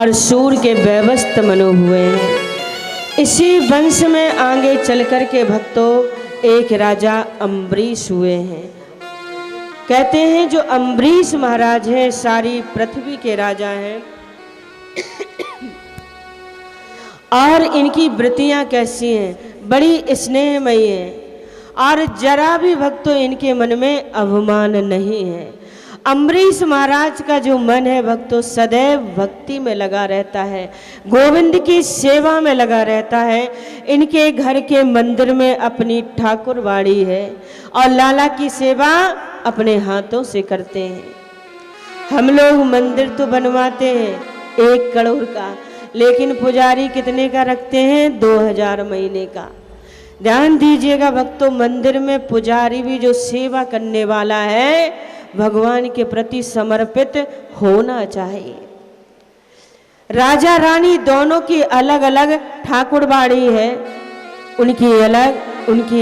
और सूर के व्यवस्थ मनु हुए हैं। इसी वंश में आगे चल कर के भक्तों एक राजा अम्बरीश हुए हैं। कहते हैं जो अम्बरीश महाराज हैं सारी पृथ्वी के राजा हैं। और इनकी वृत्तियां कैसी हैं, बड़ी स्नेहमयी हैं और जरा भी भक्तों इनके मन में अभिमान नहीं है। अम्बरीश महाराज का जो मन है भक्तों सदैव भक्ति में लगा रहता है, गोविंद की सेवा में लगा रहता है। इनके घर के मंदिर में अपनी ठाकुरवाड़ी है और लाला की सेवा अपने हाथों से करते हैं। हम लोग मंदिर तो बनवाते हैं 1 करोड़ का, लेकिन पुजारी कितने का रखते हैं, 2000 महीने का। ध्यान दीजिएगा भक्तों, मंदिर में पुजारी भी जो सेवा करने वाला है भगवान के प्रति समर्पित होना चाहिए। राजा रानी दोनों की अलग अलग ठाकुरबाड़ी है, उनकी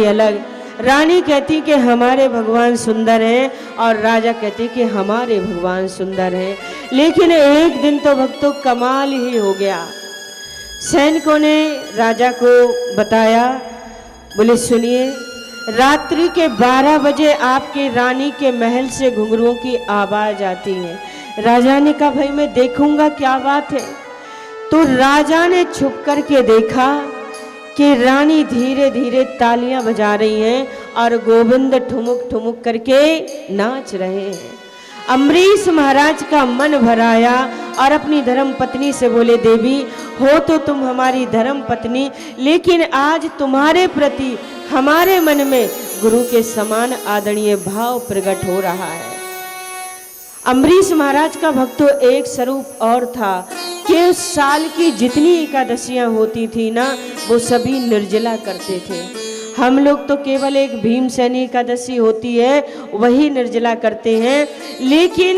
अलग। रानी कहती कि हमारे भगवान सुंदर हैं और राजा कहते कि हमारे भगवान सुंदर हैं। लेकिन एक दिन तो भक्तों कमाल ही हो गया। सैनिकों ने राजा को बताया, बोले सुनिए, रात्रि के 12 बजे आपकी रानी के महल से घुंघरुओं की आवाज आती है। राजा ने कहा भाई मैं देखूंगा क्या बात है। तो राजा ने छुप करके देखा कि रानी धीरे धीरे तालियां बजा रही हैं और गोविंद ठुमुक ठुमुक करके नाच रहे हैं। अम्बरीश महाराज का मन भराया और अपनी धर्म पत्नी से बोले, देवी हो तो तुम हमारी धर्म पत्नी, लेकिन आज तुम्हारे प्रति हमारे मन में गुरु के समान आदरणीय भाव प्रकट हो रहा है। अम्बरीश महाराज का भक्तों एक स्वरूप और था कि उस साल की जितनी एकादशियां होती थी ना, वो सभी निर्जला करते थे। हम लोग तो केवल एक भीमसेनी एकादशी होती है वही निर्जला करते हैं, लेकिन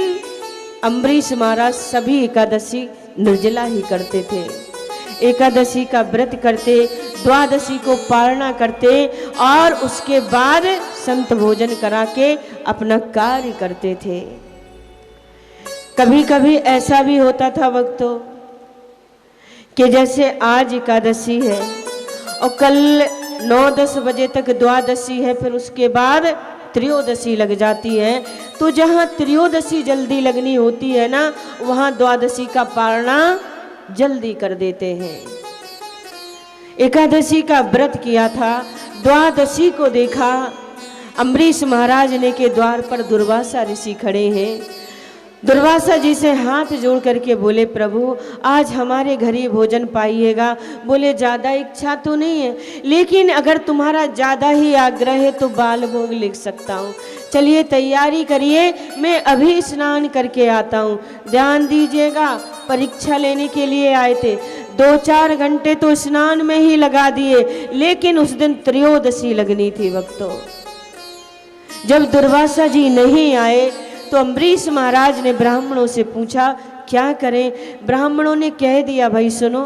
अम्बरीश महाराज सभी एकादशी निर्जला ही करते थे। एकादशी का व्रत करते, द्वादशी को पालना करते और उसके बाद संत भोजन करा के अपना कार्य करते थे। कभी कभी ऐसा भी होता था भक्तों कि जैसे आज एकादशी है और कल 9-10 बजे तक द्वादशी है, फिर उसके बाद त्रयोदशी लग जाती है। तो जहाँ त्रयोदशी जल्दी लगनी होती है ना, वहाँ द्वादशी का पालना जल्दी कर देते हैं। एकादशी का व्रत किया था, द्वादशी को देखा अम्बरीश महाराज ने के द्वार पर दुर्वासा ऋषि खड़े हैं। दुर्वासा जी से हाथ जोड़ करके बोले, प्रभु आज हमारे घर ही भोजन पाइएगा। बोले ज़्यादा इच्छा तो नहीं है, लेकिन अगर तुम्हारा ज़्यादा ही आग्रह है तो बाल भोग लिख सकता हूँ। चलिए तैयारी करिए, मैं अभी स्नान करके आता हूँ। ध्यान दीजिएगा, परीक्षा लेने के लिए आए थे, 2-4 घंटे तो स्नान में ही लगा दिए, लेकिन उस दिन त्रयोदशी लगनी थी भक्तों। जब दुर्वासा जी नहीं आए तो अम्बरीश महाराज ने ब्राह्मणों से पूछा क्या करें। ब्राह्मणों ने कह दिया, भाई सुनो,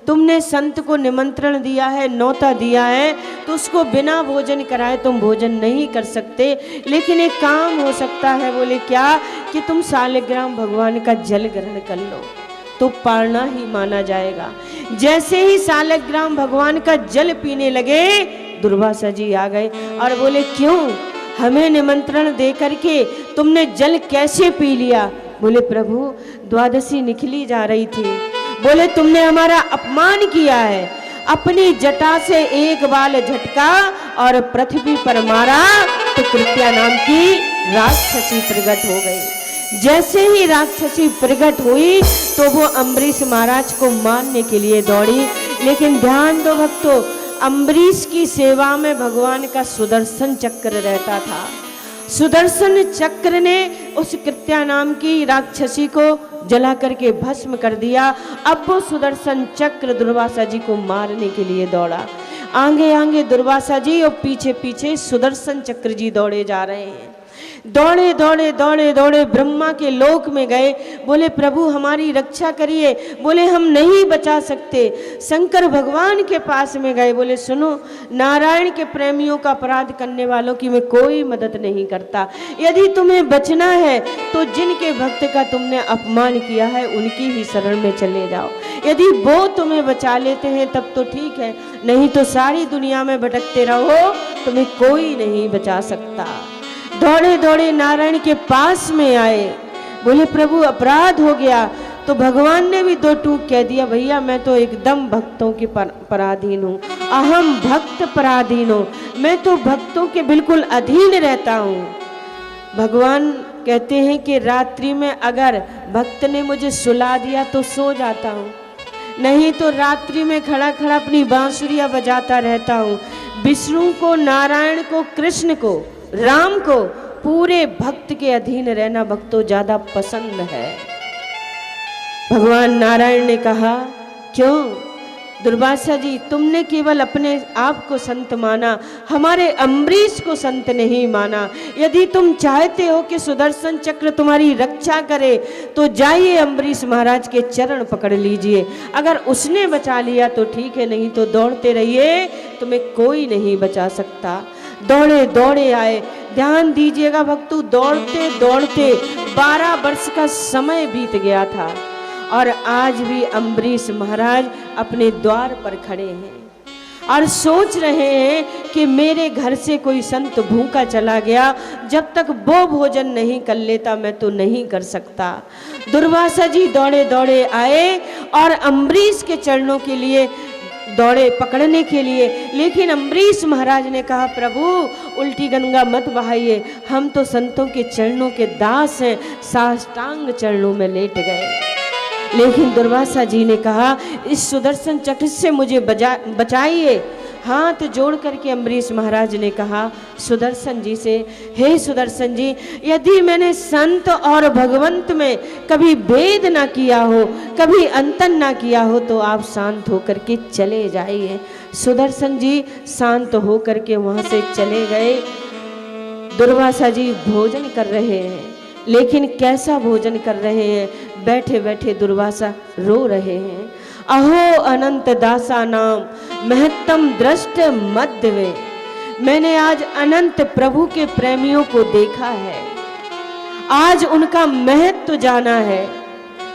तुमने संत को निमंत्रण दिया है, न्योता दिया है, तो उसको बिना भोजन कराए तुम भोजन नहीं कर सकते, लेकिन एक काम हो सकता है। बोले क्या, कि तुम शालिग्राम भगवान का जल ग्रहण कर लो तो पालना ही माना जाएगा। जैसे ही शालिग्राम भगवान का जल पीने लगे दुर्वासा जी आ गए और बोले क्यों, हमें निमंत्रण दे करके तुमने जल कैसे पी लिया। बोले प्रभु द्वादशी निकली जा रही थी। बोले तुमने हमारा अपमान किया है, अपनी जटा से एक बाल झटका और पृथ्वी पर मारा तो कृत्या नाम की राक्षसी प्रकट हो गई। जैसे ही राक्षसी प्रकट हुई तो वो अम्बरीश महाराज को मारने के लिए दौड़ी। लेकिन ध्यान दो भक्तों, अम्बरीश की सेवा में भगवान का सुदर्शन चक्र रहता था। सुदर्शन चक्र ने उस कृत्या नाम की राक्षसी को जला करके भस्म कर दिया। अब वो सुदर्शन चक्र दुर्वासा जी को मारने के लिए दौड़ा। आगे आगे दुर्वासा जी और पीछे पीछे सुदर्शन चक्र जी दौड़े जा रहे हैं। दौड़े दौड़े दौड़े दौड़े ब्रह्मा के लोक में गए, बोले प्रभु हमारी रक्षा करिए, बोले हम नहीं बचा सकते। शंकर भगवान के पास में गए, बोले सुनो, नारायण के प्रेमियों का अपराध करने वालों की मैं कोई मदद नहीं करता, यदि तुम्हें बचना है तो जिनके भक्त का तुमने अपमान किया है उनकी ही शरण में चले जाओ, यदि वो तुम्हें बचा लेते हैं तब तो ठीक है, नहीं तो सारी दुनिया में भटकते रहो, तुम्हें कोई नहीं बचा सकता। दौड़े दौड़े नारायण के पास में आए, बोले प्रभु अपराध हो गया। तो भगवान ने भी दो टूक कह दिया, भैया मैं तो एकदम भक्तों के पराधीन हूँ, अहम भक्त पराधीन हूँ, मैं तो भक्तों के बिल्कुल अधीन रहता हूँ। भगवान कहते हैं कि रात्रि में अगर भक्त ने मुझे सुला दिया तो सो जाता हूँ, नहीं तो रात्रि में खड़ा खड़ा अपनी बांसुरियाँ बजाता रहता हूँ। विष्णु को, नारायण को, कृष्ण को, राम को पूरे भक्त के अधीन रहना भक्तों ज्यादा पसंद है। भगवान नारायण ने कहा, क्यों दुर्वासा जी, तुमने केवल अपने आप को संत माना, हमारे अम्बरीश को संत नहीं माना। यदि तुम चाहते हो कि सुदर्शन चक्र तुम्हारी रक्षा करे तो जाइए अम्बरीश महाराज के चरण पकड़ लीजिए, अगर उसने बचा लिया तो ठीक है, नहीं तो दौड़ते रहिए, तुम्हें कोई नहीं बचा सकता। दौड़े दौड़े आए, ध्यान दीजिएगा भक्तों, दौड़ते दौड़ते 12 वर्ष का समय बीत गया था और आज भी अम्बरीश महाराज अपने द्वार पर खड़े हैं और सोच रहे हैं कि मेरे घर से कोई संत भूखा चला गया, जब तक वो भोजन नहीं कर लेता मैं तो नहीं कर सकता। दुर्वासा जी दौड़े दौड़े आए और अम्बरीश के चरणों के लिए दौड़े पकड़ने के लिए, लेकिन अम्बरीश महाराज ने कहा प्रभु उल्टी गंगा मत बहाइए, हम तो संतों के चरणों के दास हैं, साष्टांग चरणों में लेट गए। लेकिन दुर्वासा जी ने कहा इस सुदर्शन चक्र से मुझे बचाइए। हाथ जोड़ करके अम्बरीश महाराज ने कहा सुदर्शन जी से, हे सुदर्शन जी, यदि मैंने संत और भगवंत में कभी भेद ना किया हो, कभी अंतर ना किया हो तो आप शांत होकर के चले जाइए। सुदर्शन जी शांत होकर के वहां से चले गए। दुर्वासा जी भोजन कर रहे हैं, लेकिन कैसा भोजन कर रहे हैं, बैठे बैठे दुर्वासा रो रहे हैं। अहो अनंत दासा नाम महत्तम दृष्ट मध्य में, मैंने आज अनंत प्रभु के प्रेमियों को देखा है, आज उनका महत्व जाना है।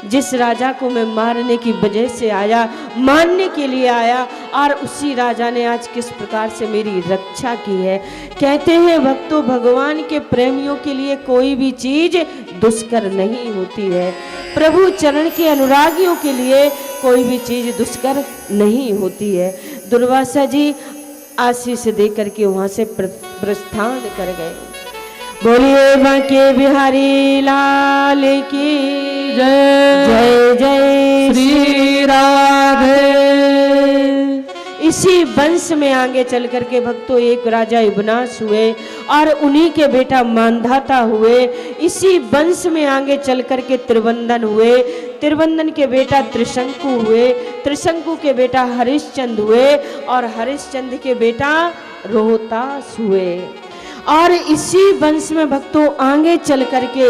जिस राजा को मैं मारने की वजह से आया, मारने के लिए आया, और उसी राजा ने आज किस प्रकार से मेरी रक्षा की है। कहते हैं भक्तों, भगवान के प्रेमियों के लिए कोई भी चीज दुष्कर नहीं होती है, प्रभु चरण के अनुरागियों के लिए कोई भी चीज दुष्कर नहीं होती है। दुर्वासा जी आशीष दे करके वहां से प्रस्थान कर गए। बोलिए बांके बिहारी लाल की जय, जय जय श्री राधे। इसी वंश में आगे चल करके भक्तों एक राजा युवनाश हुए और उन्हीं के बेटा मानधाता हुए। इसी वंश में आगे चल करके त्रिवंदन हुए, त्रिवंदन के बेटा त्रिशंकु हुए, त्रिशंकु के बेटा हरिश्चंद्र हुए और हरिश्चंद्र के बेटा रोहतास हुए। और इसी वंश में भक्तों आगे चल करके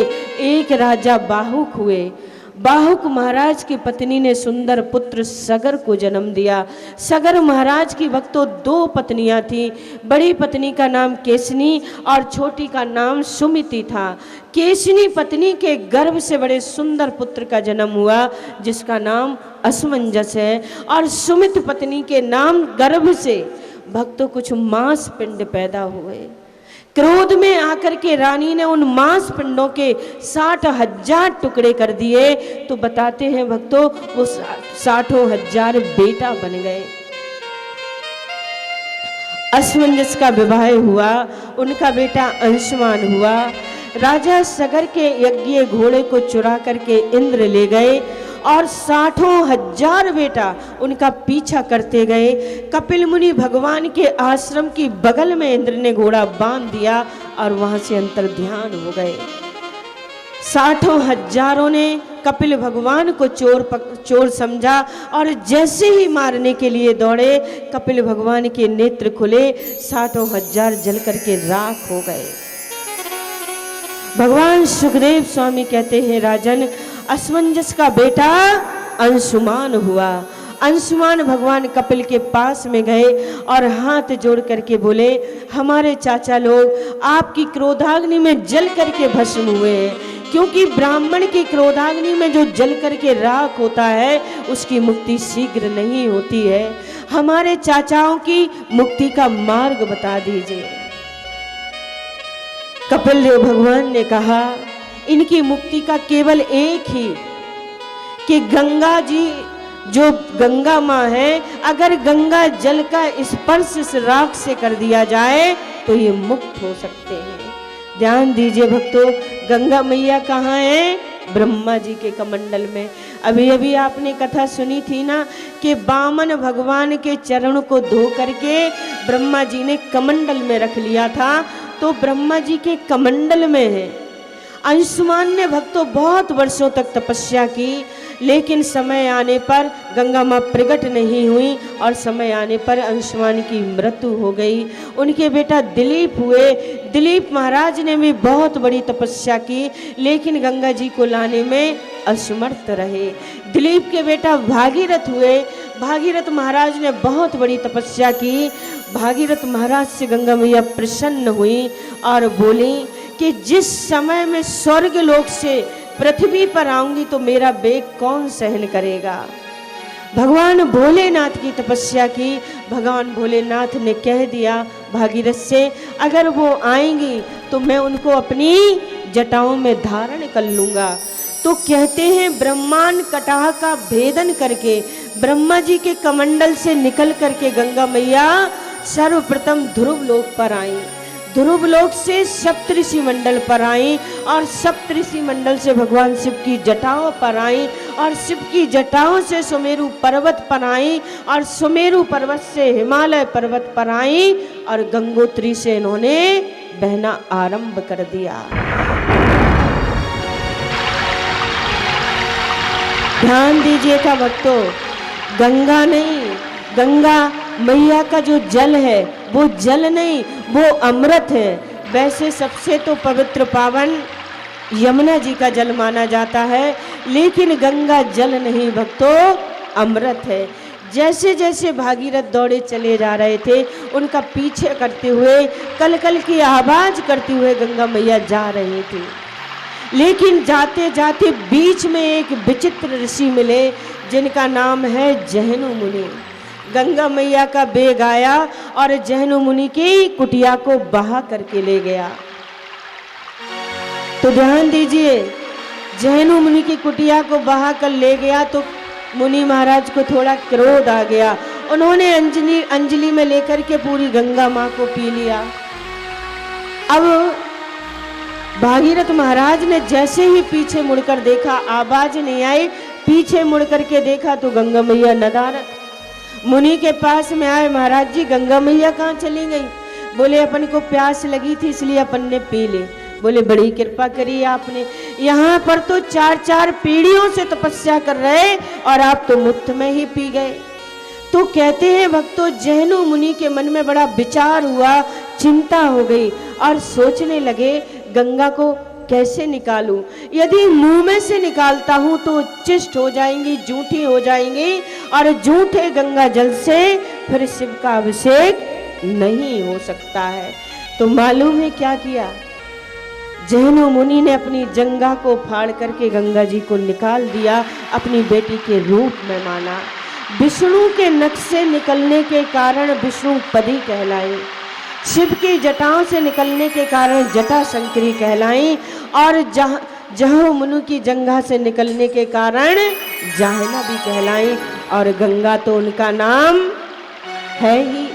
एक राजा बाहुक हुए। बाहुक महाराज की पत्नी ने सुंदर पुत्र सगर को जन्म दिया। सगर महाराज की भक्तों 2 पत्नियां थीं। बड़ी पत्नी का नाम केसनी और छोटी का नाम सुमिति था। केसनी पत्नी के गर्भ से बड़े सुंदर पुत्र का जन्म हुआ जिसका नाम असमंजस है, और सुमित पत्नी के नाम गर्भ से भक्तों कुछ मांस पिंड पैदा हुए। क्रोध में आकर के रानी ने उन मांस पिंडों के 60,000 टुकड़े कर दिए। तो बताते हैं भक्तों वो 60,000 बेटा बन गए। असमंजस का विवाह हुआ, उनका बेटा अंशुमान हुआ। राजा सगर के यज्ञ घोड़े को चुरा करके इंद्र ले गए और 60,000 बेटा उनका पीछा करते गए। कपिल मुनि भगवान के आश्रम की बगल में इंद्र ने घोड़ा बांध दिया और वहां से अंतर ध्यान हो गए। 60,000 ने कपिल भगवान को चोर समझा और जैसे ही मारने के लिए दौड़े, कपिल भगवान के नेत्र खुले, 60,000 जल करके राख हो गए। भगवान सुखदेव स्वामी कहते हैं, राजन, असमंजस का बेटा अंशुमान हुआ। अंशुमान भगवान कपिल के पास में गए और हाथ जोड़ करके बोले, हमारे चाचा लोग आपकी क्रोधाग्नि में जल करके भस्म हुए हैं, क्योंकि ब्राह्मण की क्रोधाग्नि में जो जल करके राख होता है उसकी मुक्ति शीघ्र नहीं होती है। हमारे चाचाओं की मुक्ति का मार्ग बता दीजिए। कपिल देव भगवान ने कहा, इनकी मुक्ति का केवल एक ही, कि गंगा जी जो गंगा माँ है, अगर गंगा जल का स्पर्श इस राख से कर दिया जाए तो ये मुक्त हो सकते हैं। ध्यान दीजिए भक्तों, गंगा मैया कहाँ है? ब्रह्मा जी के कमंडल में। अभी अभी आपने कथा सुनी थी ना कि वामन भगवान के चरण को धो करके ब्रह्मा जी ने कमंडल में रख लिया था, तो ब्रह्मा जी के कमंडल में है। अंशुमान ने भक्तों बहुत वर्षों तक तपस्या की, लेकिन समय आने पर गंगा माँ प्रकट नहीं हुई और समय आने पर अंशुमान की मृत्यु हो गई। उनके बेटा दिलीप हुए। दिलीप महाराज ने भी बहुत बड़ी तपस्या की, लेकिन गंगा जी को लाने में असमर्थ रहे। दिलीप के बेटा भागीरथ हुए। भागीरथ महाराज ने बहुत बड़ी तपस्या की। भागीरथ महाराज से गंगा मैया प्रसन्न हुई और बोली कि जिस समय में स्वर्ग लोक से पृथ्वी पर आऊंगी तो मेरा वेग कौन सहन करेगा। भगवान भोलेनाथ की तपस्या की। भगवान भोलेनाथ ने कह दिया भागीरथ से, अगर वो आएंगी तो मैं उनको अपनी जटाओं में धारण कर लूंगा। तो कहते हैं ब्रह्मांड कटाह का भेदन करके ब्रह्मा जी के कमंडल से निकल करके गंगा मैया सर्वप्रथम ध्रुव लोक पर आई। ध्रुव लोक से सप्तऋषि मंडल पर आई और सप्तऋषि मंडल से भगवान शिव की जटाओं पर आई और शिव की जटाओं से सुमेरु पर्वत पर आई और सुमेरु पर्वत से हिमालय पर्वत पर आई और गंगोत्री से इन्होंने बहना आरंभ कर दिया। ध्यान दीजिएगा भक्तों, गंगा नहीं, गंगा मैया का जो जल है वो जल नहीं, वो अमृत है। वैसे सबसे तो पवित्र पावन यमुना जी का जल माना जाता है, लेकिन गंगा जल नहीं भक्तों, अमृत है। जैसे जैसे भागीरथ दौड़े चले जा रहे थे, उनका पीछे करते हुए कल कल की आवाज करते हुए गंगा मैया जा रही थी। लेकिन जाते जाते बीच में एक विचित्र ऋषि मिले जिनका नाम है जहनु मुनि। गंगा मैया का बेग आया और जहनु मुनि की कुटिया को बहा करके ले गया। तो ध्यान दीजिए, जहनु मुनि की कुटिया को बहा कर ले गया तो मुनि महाराज को थोड़ा क्रोध आ गया। उन्होंने अंजलि में लेकर के पूरी गंगा माँ को पी लिया। अब भागीरथ महाराज ने जैसे ही पीछे मुड़कर देखा, आवाज नहीं आई, पीछे मुड़ करके देखा तो गंगा मैया नदारत। मुनि के पास में आए, महाराज जी गंगा मैया कहाँ चली गई? बोले अपन को प्यास लगी थी इसलिए अपन ने पी ले। बोले बड़ी कृपा करी आपने, यहाँ पर तो 4-4 पीढ़ियों से तपस्या कर रहे और आप तो मुफ्त में ही पी गए। तो कहते हैं भक्तों, जहनु मुनि के मन में बड़ा विचार हुआ, चिंता हो गई और सोचने लगे गंगा को कैसे निकालूं। यदि मुंह में से निकालता हूं तो चिष्ट हो जाएंगी, जूठी हो जाएंगी और जूठे गंगा जल से फिर शिव का अभिषेक नहीं हो सकता है। तो मालूम है क्या किया? जहनु मुनि ने अपनी जंघा को फाड़ करके गंगा जी को निकाल दिया, अपनी बेटी के रूप में माना। विष्णु के नख से निकलने के कारण विष्णुपदी कहलाई, शिव की जटाओं से निकलने के कारण जटा शंकरी कहलाई और जहनु मुनि की जंघा से निकलने के कारण जाहना भी कहलाई और गंगा तो उनका नाम है ही।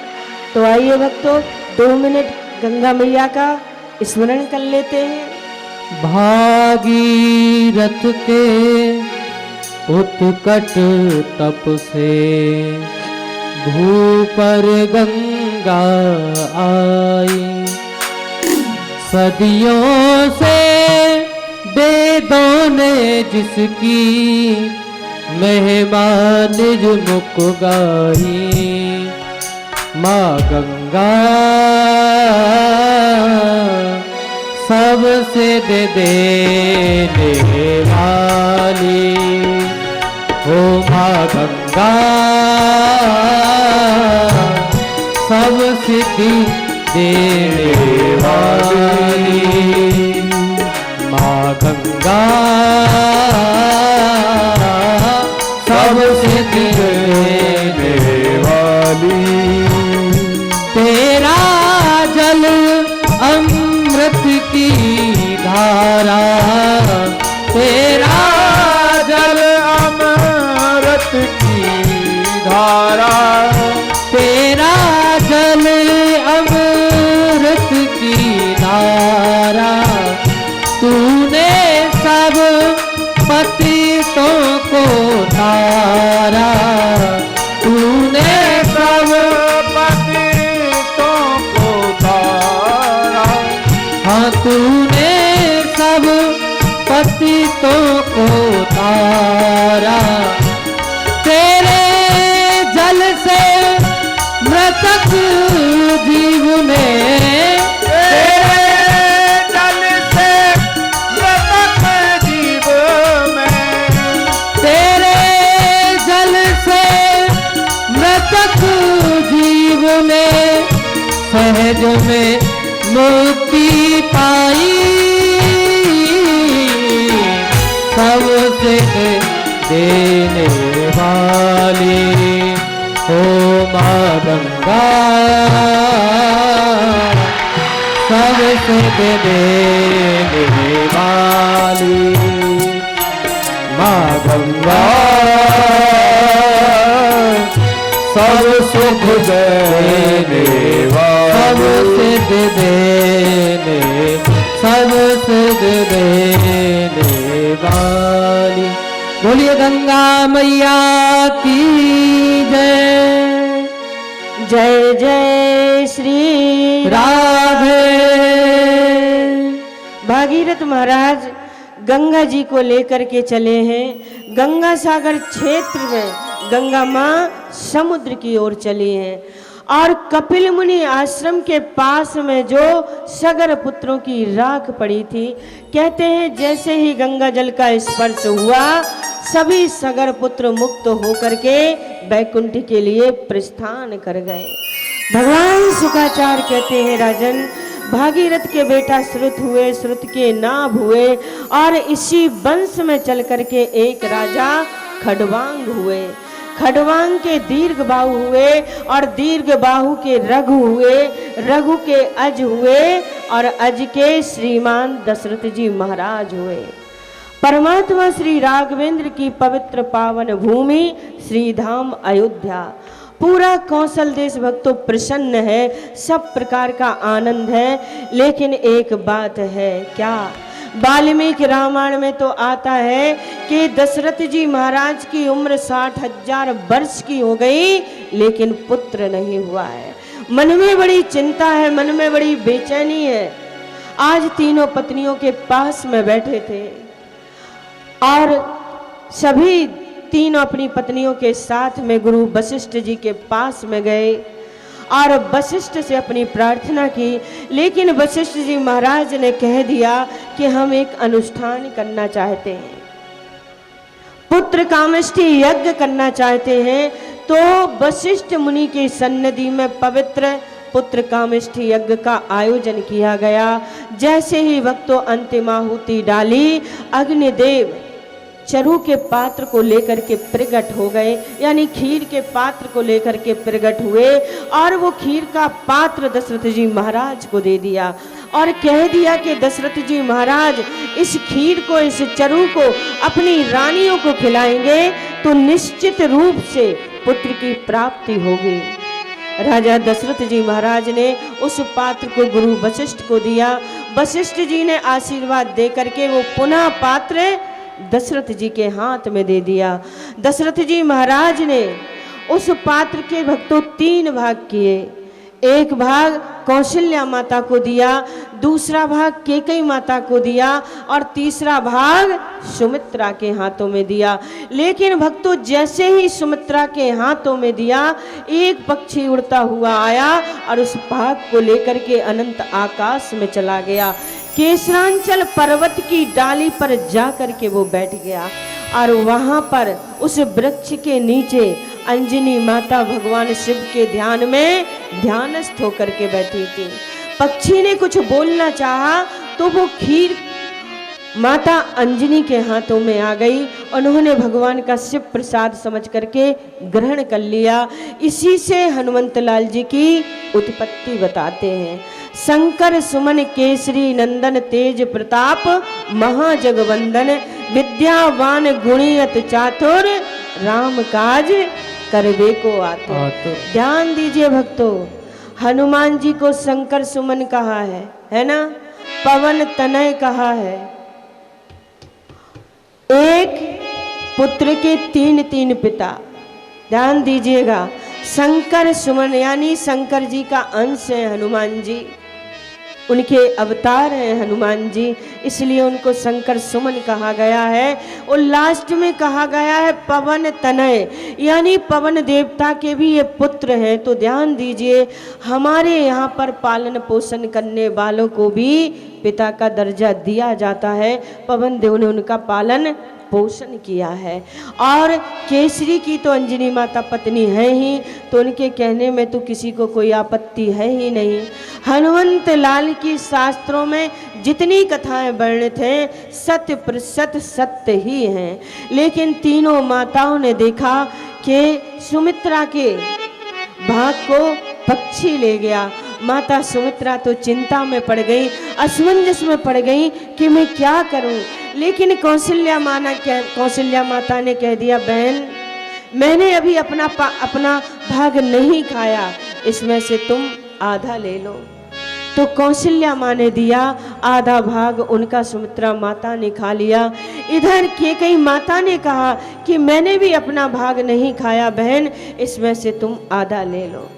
तो आइए भक्तों 2 मिनट गंगा मैया का स्मरण कर लेते हैं। भागीरथ के उत्कट तप से भू पर गंगा आई, सदियों से वेदों ने जिसकी महिमा निज मुख गाई, माँ गंगा सबसे दे देने वाली हो माँ गंगा, सब सिद्धि देने वाली माँ गंगा, सब सिद्धि देने वाली। तेरा जल अमृत की धारा, तेरा जल अमृत की धारा, तेरा जल अमृत की धारा, तूने सब पतितों को तारा, तूने सब पतितों को तारा, हाँ तूने सब पतितों को तारा। तेरे जल से मृतक जीव में, तेरे जल से मृतक जीव में, तेरे जल से मृतक जीव में सहज में मुक्ति पाई, सबसे देने वाली हो माँ गंगा, सबसे देने वाली माँ गंगा, सब सुख देने वाली, सबसे देने, सबसे देने वाली। बोलिए गंगा मैया की जय। जय जय श्री राधे। भागीरथ महाराज गंगा जी को लेकर के चले हैं। गंगा सागर क्षेत्र में गंगा माँ समुद्र की ओर चली हैं और कपिल मुनि आश्रम के पास में जो सगर पुत्रों की राख पड़ी थी, कहते हैं जैसे ही गंगा जल का स्पर्श हुआ सभी सगर पुत्र मुक्त होकर के बैकुंठ के लिए प्रस्थान कर गए। भगवान शुक्राचार्य कहते हैं राजन, भागीरथ के बेटा श्रुत हुए, श्रुत के नाभ हुए और इसी वंश में चल करके एक राजा खडवांग हुए। खडवांग के दीर्घ बाहु हुए और दीर्घ बाहु के रघु हुए, रघु के अज हुए और अज के श्रीमान दशरथ जी महाराज हुए। परमात्मा श्री राघवेंद्र की पवित्र पावन भूमि श्री धाम अयोध्या, पूरा कौशल देश भक्तों प्रसन्न है, सब प्रकार का आनंद है। लेकिन एक बात है, क्या? वाल्मीकि रामायण में तो आता है कि दशरथ जी महाराज की उम्र 60,000 वर्ष की हो गई, लेकिन पुत्र नहीं हुआ है। मन में बड़ी चिंता है, मन में बड़ी बेचैनी है। आज तीनों पत्नियों के पास में बैठे थे और सभी तीनों अपनी पत्नियों के साथ में गुरु वशिष्ठ जी के पास में गए और वशिष्ठ से अपनी प्रार्थना की। लेकिन वशिष्ठ जी महाराज ने कह दिया कि हम एक अनुष्ठान करना चाहते हैं, पुत्र कामेष्टि यज्ञ करना चाहते हैं। तो वशिष्ठ मुनि की सन्निधि में पवित्र पुत्र कामेष्टि यज्ञ का आयोजन किया गया। जैसे ही भक्तों अंतिम आहुति डाली, अग्निदेव चरु के पात्र को लेकर के प्रकट हो गए, यानी खीर के पात्र को लेकर के प्रकट हुए और वो खीर का पात्र दशरथ जी महाराज को दे दिया और कह दिया कि दशरथ जी महाराज इस खीर को, इस चरु को अपनी रानियों को खिलाएंगे तो निश्चित रूप से पुत्र की प्राप्ति होगी। राजा दशरथ जी महाराज ने उस पात्र को गुरु वशिष्ठ को दिया। वशिष्ठ जी ने आशीर्वाद दे करके वो पुनः पात्र दशरथ जी के हाथ में दे दिया। दशरथ जी महाराज ने उस पात्र के भक्तों 3 भाग किए। एक भाग कौशल्या माता को दिया, दूसरा भाग केकई माता को दिया और तीसरा भाग सुमित्रा के हाथों में दिया। लेकिन भक्तों जैसे ही सुमित्रा के हाथों में दिया, एक पक्षी उड़ता हुआ आया और उस भाग को लेकर के अनंत आकाश में चला गया। केसरांचल पर्वत की डाली पर जा करके वो बैठ गया और वहां पर उस वृक्ष के नीचे अंजनी माता भगवान शिव के ध्यान में ध्यानस्थ होकर के बैठी थी। पक्षी ने कुछ बोलना चाहा तो वो खीर माता अंजनी के हाथों में आ गई। उन्होंने भगवान का शिव प्रसाद समझ करके ग्रहण कर लिया। इसी से हनुमंत लाल जी की उत्पत्ति बताते हैं। शंकर सुमन केसरी नंदन तेज प्रताप महाजगवंदन विद्यावान गुणियत चातुर राम काज करवे को आतुर। ध्यान दीजिए भक्तों, हनुमान जी को शंकर सुमन कहा है ना, पवन तनय कहा है। एक पुत्र के तीन तीन पिता। ध्यान दीजिएगा, शंकर सुमन यानी शंकर जी का अंश है हनुमान जी, उनके अवतार हैं हनुमान जी, इसलिए उनको शंकर सुमन कहा गया है। और लास्ट में कहा गया है पवन तनय, यानी पवन देवता के भी ये पुत्र हैं। तो ध्यान दीजिए, हमारे यहाँ पर पालन पोषण करने वालों को भी पिता का दर्जा दिया जाता है। पवन देव ने उनका पालन पोषण किया है। और केसरी की तो अंजनी माता पत्नी है ही, तो उनके कहने में तो किसी को कोई आपत्ति है ही नहीं। हनुमंत लाल की शास्त्रों में जितनी कथाएं वर्णित हैं सत्य प्रतिशत सत्य ही हैं। लेकिन तीनों माताओं ने देखा कि सुमित्रा के भाग को पक्षी ले गया। माता सुमित्रा तो चिंता में पड़ गई, असमंजस में पड़ गई कि मैं क्या करूं। लेकिन कौशल्या माता ने कह दिया, बहन मैंने अभी अपना भाग नहीं खाया, इसमें से तुम आधा ले लो। तो कौशल्या माँ ने दिया आधा भाग, उनका सुमित्रा माता ने खा लिया। इधर कैकेयी माता ने कहा कि मैंने भी अपना भाग नहीं खाया बहन, इसमें से तुम आधा ले लो।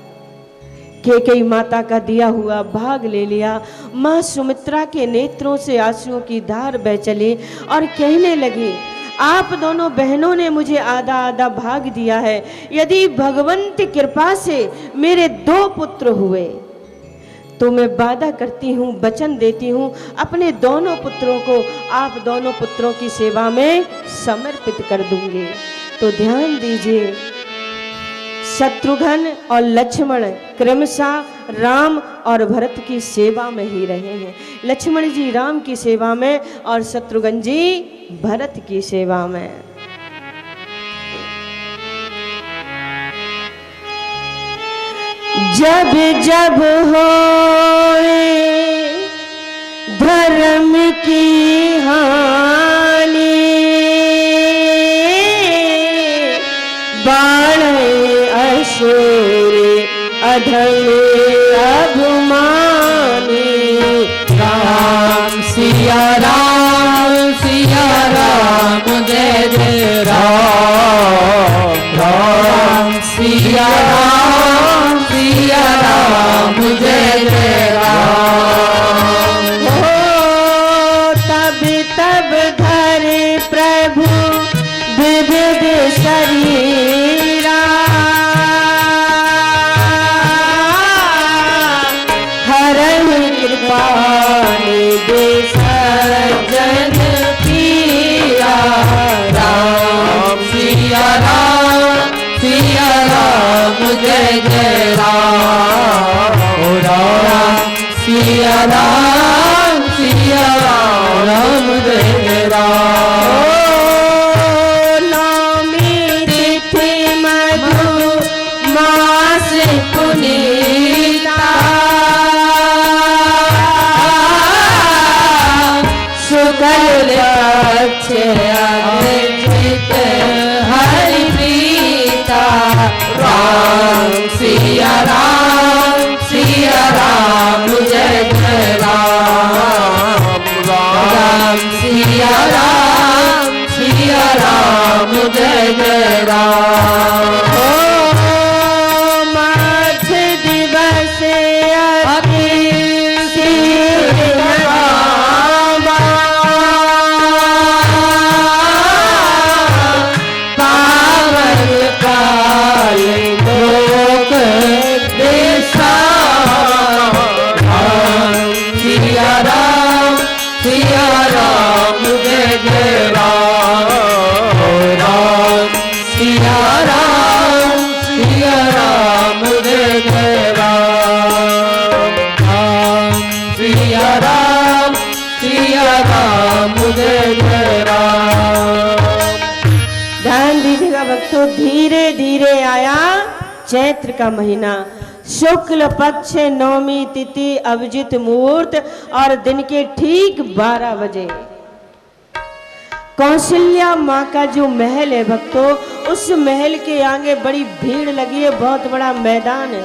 कैकेयी माता का दिया हुआ भाग ले लिया। माँ सुमित्रा के नेत्रों से आंसुओं की धार बह चली और कहने लगी, आप दोनों बहनों ने मुझे आधा आधा भाग दिया है। यदि भगवंत कृपा से मेरे 2 पुत्र हुए तो मैं वादा करती हूँ, वचन देती हूँ, अपने दोनों पुत्रों को आप दोनों पुत्रों की सेवा में समर्पित कर दूंगी। तो ध्यान दीजिए, शत्रुघ्न और लक्ष्मण क्रमशः राम और भरत की सेवा में ही रहे हैं। लक्ष्मण जी राम की सेवा में और शत्रुघ्न जी भरत की सेवा में। जब जब होए धर्म की हानि, बाढ़े असुर अधम अभिमानी। राम सिया राम जय जय राम। राम सिया राम जय जय राम। हो तब धरे प्रभु विविध शरीरा, हरहु कृपा निधि सज्जन पीरा। राम सिया राम जय जय राम। राम सिया राम जय जय राम। नौमी तिथि मधु मास पुनीता, शुक्ल पक्ष अभिजित हरि प्रीता। राम सिया राम जय जय राम। राम सिया राम जय जय राम। माघ दिवस पावन काल लोक देशा। राम सिया राम चैत्र का महीना, शुक्ल पक्ष नवमी तिथि, अभिजित मुहूर्त और दिन के ठीक 12 बजे कौशल्या माँ का जो महल है भक्तों, उस महल के आगे बड़ी भीड़ लगी है, बहुत बड़ा मैदान है।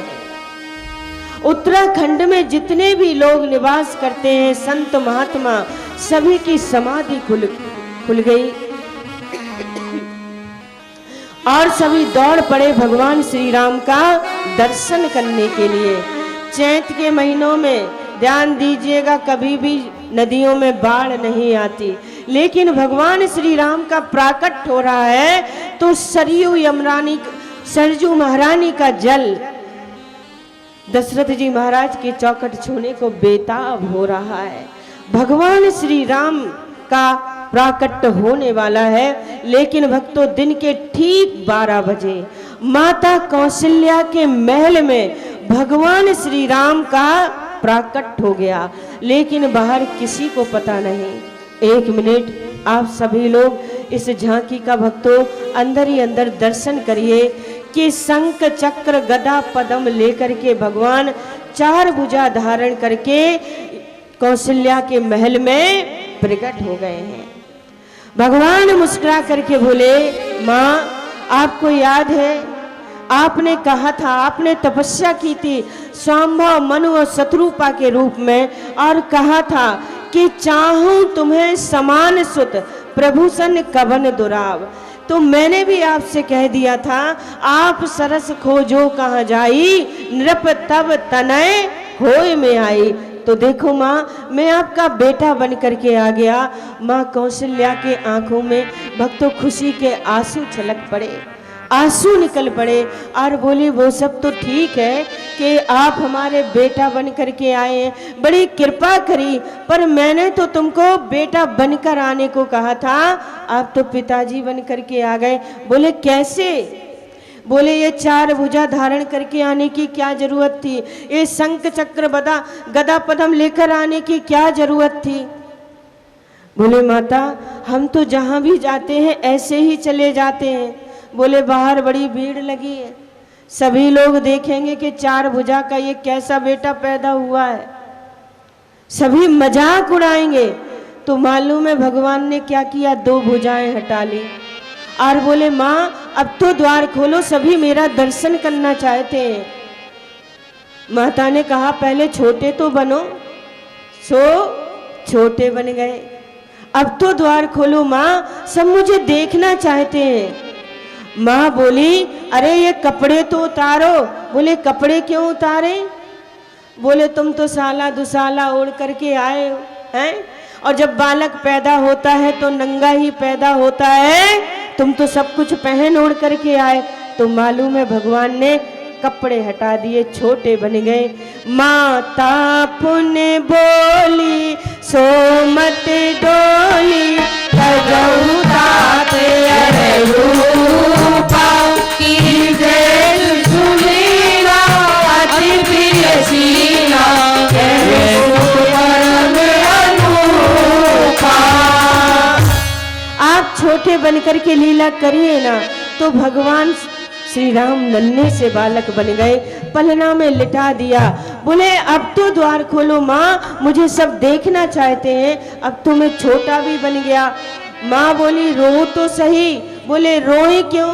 उत्तराखंड में जितने भी लोग निवास करते हैं, संत महात्मा, सभी की समाधि खुल गई और सभी दौड़ पड़े भगवान श्री राम का दर्शन करने के लिए। चैत के महीनों में ध्यान दीजिएगा, कभी भी नदियों में बाढ़ नहीं आती, लेकिन भगवान श्री राम का प्राकट हो रहा है तो सरजू महारानी का जल दशरथ जी महाराज के चौखट छूने को बेताब हो रहा है। भगवान श्री राम का प्राकट होने वाला है। लेकिन भक्तों, दिन के ठीक 12 बजे माता कौशल्या के महल में भगवान श्री राम का प्राकट हो गया, लेकिन बाहर किसी को पता नहीं। 1 मिनट आप सभी लोग इस झांकी का भक्तों अंदर ही अंदर दर्शन करिए कि शंख चक्र गदा पद्म लेकर के भगवान 4 भुजा धारण करके कौशल्या के महल में प्रकट हो गए हैं। भगवान मुस्कुरा करके बोले, माँ आपको याद है, आपने कहा था, आपने तपस्या की थी स्वाम्भव मनु और शत्रुपा के रूप में, और कहा था कि चाहूं तुम्हें समान सुत प्रभूषण कवन दुराव। तो मैंने भी आपसे कह दिया था, आप सरस खोजो कहाँ जाई, नृप तब तनय होय में आई। तो देखो माँ, मैं आपका बेटा बन करके आ गया। माँ कौशल्या के आंखों में भक्तों खुशी के आंसू छलक पड़े, आंसू निकल पड़े और बोली, वो सब तो ठीक है कि आप हमारे बेटा बन करके आए हैं, बड़ी कृपा करी, पर मैंने तो तुमको बेटा बनकर आने को कहा था, आप तो पिताजी बन करके आ गए। बोले कैसे? बोले ये 4 भुजा धारण करके आने की क्या जरूरत थी, ये शंख चक्र गदा पद्म लेकर आने की क्या जरूरत थी। बोले माता, हम तो जहाँ भी जाते हैं ऐसे ही चले जाते हैं। बोले बाहर बड़ी भीड़ लगी है, सभी लोग देखेंगे कि 4 भुजा का ये कैसा बेटा पैदा हुआ है, सभी मजाक उड़ाएंगे। तो मालूम है भगवान ने क्या किया, 2 भुजाएं हटा ली और बोले माँ अब तो द्वार खोलो, सभी मेरा दर्शन करना चाहते हैं। माता ने कहा पहले छोटे तो बनो, सो छोटे बन गए। अब तो द्वार खोलो माँ, सब मुझे देखना चाहते हैं। माँ बोली अरे ये कपड़े तो उतारो। बोले कपड़े क्यों उतारे? बोले तुम तो साला दुसाला ओढ़ करके आए हो हैं, और जब बालक पैदा होता है तो नंगा ही पैदा होता है, तुम तो सब कुछ पहन ओढ़ करके आए। तो मालूम है भगवान ने कपड़े हटा दिए, छोटे बन गए। माता पुण्य बोली सो मत डोली, आप छोटे बनकर के लीला करिए ना। तो भगवान श्री राम नन्हे से बालक बन गए, पलना में लिटा दिया। बोले अब तो द्वार खोलो माँ, मुझे सब देखना चाहते हैं। अब तो मैं छोटा भी बन गया। माँ बोली रो तो सही। बोले रोए क्यों?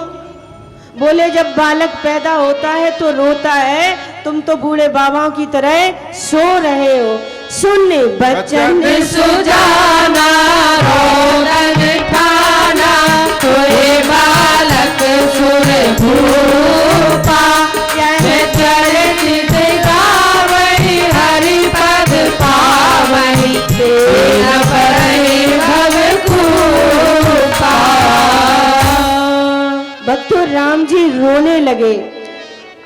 बोले जब बालक पैदा होता है तो रोता है, तुम तो बूढ़े बाबाओं की तरह सो रहे हो। सुन बचन सुजाना रोदन ठाना, कोई बालक सुर भूपा, यह चरित गावहि हरि पद पावहि, तेरा परहि भव कृपा। भक्तों राम जी रोने लगे।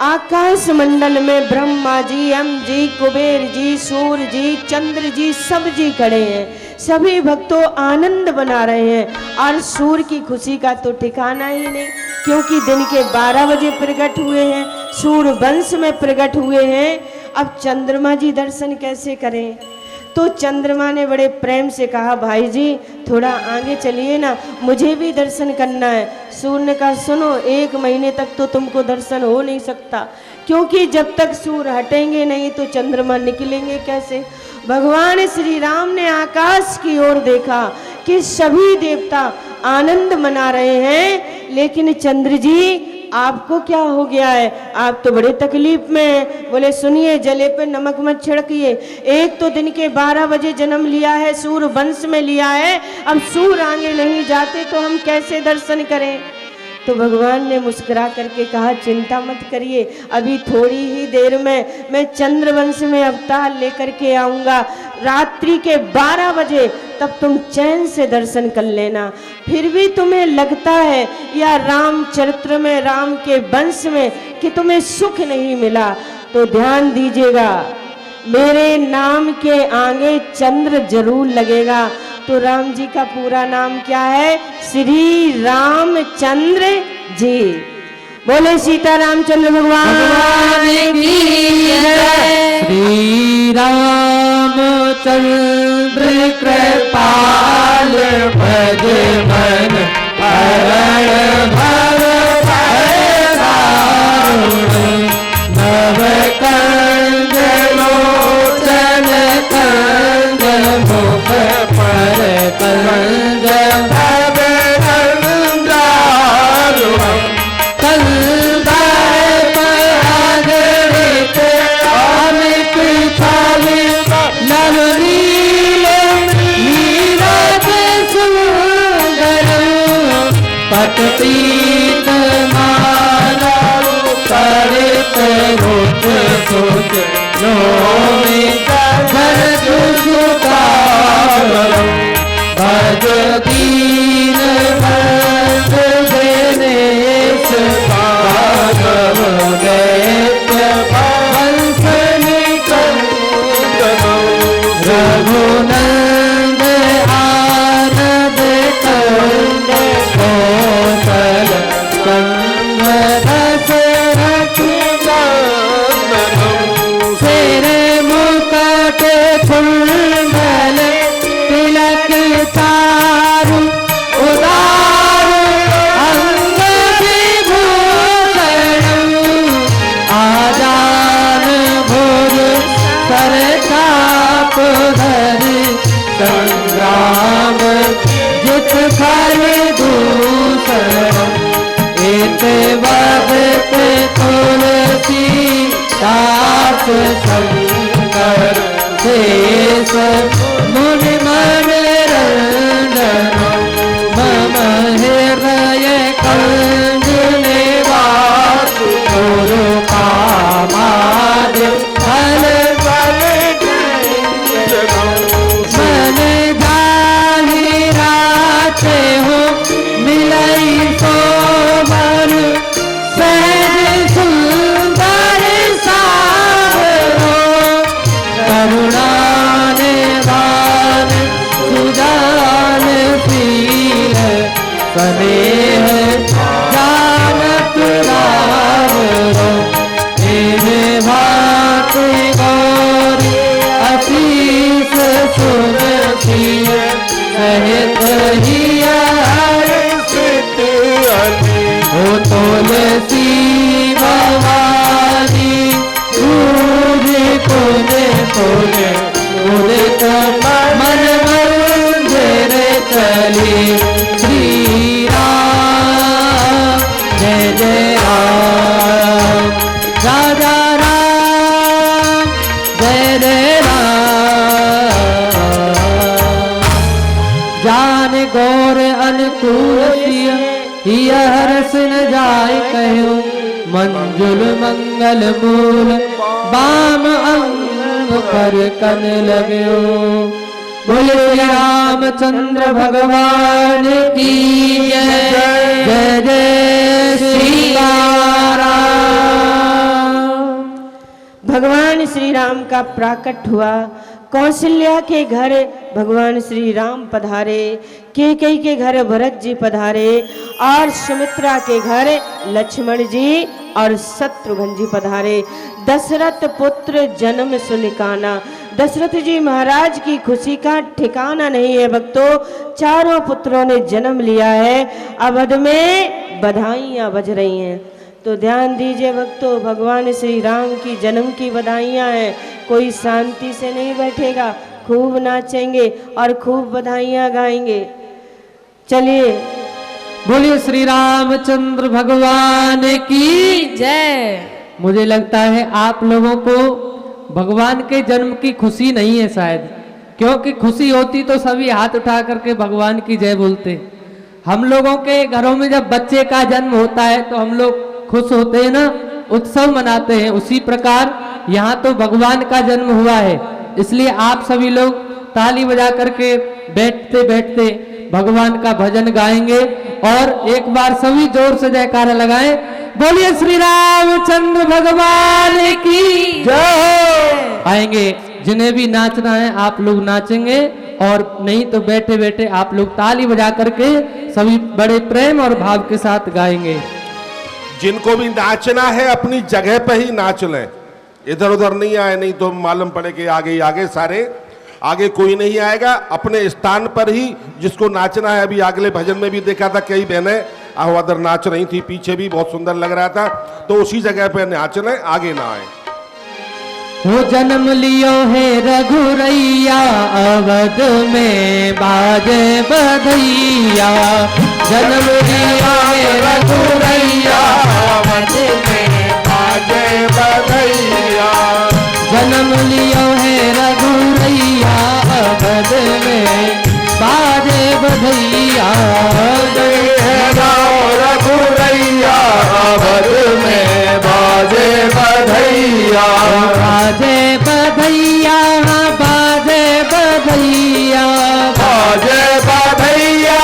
आकाश मंडल में ब्रह्मा जी, यम जी, कुबेर जी, सूर्य जी, चंद्र जी सब जी खड़े हैं। सभी भक्तों आनंद बना रहे हैं और सूर्य की खुशी का तो ठिकाना ही नहीं, क्योंकि दिन के 12 बजे प्रकट हुए हैं, सूर्य वंश में प्रकट हुए हैं। अब चंद्रमा जी दर्शन कैसे करें? तो चंद्रमा ने बड़े प्रेम से कहा, भाई जी थोड़ा आगे चलिए ना, मुझे भी दर्शन करना है। सूर्य ने कहा, सुनो 1 महीने तक तो तुमको दर्शन हो नहीं सकता, क्योंकि जब तक सूर्य हटेंगे नहीं तो चंद्रमा निकलेंगे कैसे। भगवान श्री राम ने आकाश की ओर देखा कि सभी देवता आनंद मना रहे हैं, लेकिन चंद्र जी आपको क्या हो गया है, आप तो बड़े तकलीफ में हैं। बोले, सुनिए, जले पे नमक मत छिड़किए। एक तो दिन के 12 बजे जन्म लिया है, सूर्य वंश में लिया है, अब सूर्य आगे नहीं जाते तो हम कैसे दर्शन करें। तो भगवान ने मुस्कुरा करके कहा, चिंता मत करिए, अभी थोड़ी ही देर में मैं चंद्रवंश में अवतार लेकर के आऊँगा। रात्रि के 12 बजे तब तुम चैन से दर्शन कर लेना। फिर भी तुम्हें लगता है या रामचरित्र में, राम के वंश में, कि तुम्हें सुख नहीं मिला, तो ध्यान दीजिएगा, मेरे नाम के आगे चंद्र जरूर लगेगा। तो राम जी का पूरा नाम क्या है? श्री रामचंद्र जी। बोले सीता रामचंद्र भगवान की जय। श्री रामचंद्र कृपाल भज मन हरण भव भय दारुण नव कंद लोचन कंद मुख पर कंद भव दारुण कंदाय परागरित अमित छवि नवनील नीरज सुंदर पटपीत माला परित रुच सुच नोमित घर सुखार भज दीन बंद दिनेश भागव दैत्य वंश निकंदन रघुनंद आनंद कंद कौशल कंद दशरथ नंदन सिर मुकुट कुंडल तिलक चारु उदार अंग विभूषण आजान भुज सरचाप धरि संग्राम जित फल दूषण इत वक्त तुलसी दास शंकर शेष मुनि मन रंजन मम हृदय कंज निवास गुरु कामाद फल फल मन जाहि राचे हो मिलई सोबर सहज सुंदर सावरो करुणा निधान सुजान शील स्नेह जानत रावरो हे भाति गौरी अतीश सुरसिय सहित हिया हर्षित हो तुलसी भवानी पूज पुण्य पुण्य उदित मन मंदिर चली श्री राम जय जय राम राजा राम जय जय राम जान गौर अनुकूल सिय हर्ष न जाय कहो मंजुल मंगल मूल बाम अंग पर कन लगो। बोले श्री रामचंद्र भगवान की जय। जय जय श्री राम। भगवान श्री राम का प्राकट हुआ। कौशल्या के घर भगवान श्री राम पधारे, कैकेयी के घर भरत जी पधारे, और सुमित्रा के घर लक्ष्मण जी और शत्रुघ्न जी पधारे। दशरथ पुत्र जन्म सुन काना, दशरथ जी महाराज की खुशी का ठिकाना नहीं है भक्तों। चारों पुत्रों ने जन्म लिया है, अवध में बधाइयां बज रही हैं। तो ध्यान दीजिए भक्तों, भगवान श्री राम की जन्म की बधाइयां हैं। कोई शांति से नहीं बैठेगा, खूब नाचेंगे और खूब बधाइयां गाएंगे। चलिए, बोलिए श्री रामचंद्र भगवान की जय। मुझे लगता है आप लोगों को भगवान के जन्म की खुशी नहीं है शायद, क्योंकि खुशी होती तो सभी हाथ उठा करके भगवान की जय बोलते। हम लोगों के घरों में जब बच्चे का जन्म होता है तो हम लोग खुश होते हैं ना, उत्सव मनाते हैं। उसी प्रकार यहाँ तो भगवान का जन्म हुआ है, इसलिए आप सभी लोग ताली बजा करके बैठते बैठते भगवान का भजन गाएंगे। और एक बार सभी जोर से जयकारा लगाएं, बोलिए श्री रामचंद्र भगवान की जय। आएंगे, जिन्हें भी नाचना है आप लोग नाचेंगे, और नहीं तो बैठे बैठे आप लोग ताली बजा करके सभी बड़े प्रेम और भाव के साथ गाएंगे। जिनको भी नाचना है अपनी जगह पे ही नाच लें, इधर उधर नहीं आए, नहीं तो मालूम पड़े कि आगे ही आगे सारे, आगे कोई नहीं आएगा। अपने स्थान पर ही जिसको नाचना है, अभी अगले भजन में भी देखा था कई बहनें उधर नाच रही थी, पीछे भी बहुत सुंदर लग रहा था, तो उसी जगह पे नाच लें, आगे ना आए। वो जन्म लियो है रघुरैया, अवध में बाजे बधैया। जन्म लियो है रघुरैया, अवध में बाजे बधैया। जन्म लियो है रघुरैया, अवध में बाजे बधैया। रघुरैया अवध में बाजे बधैया। बाजे बधैया, बाजे बधैया, बाजे बधैया,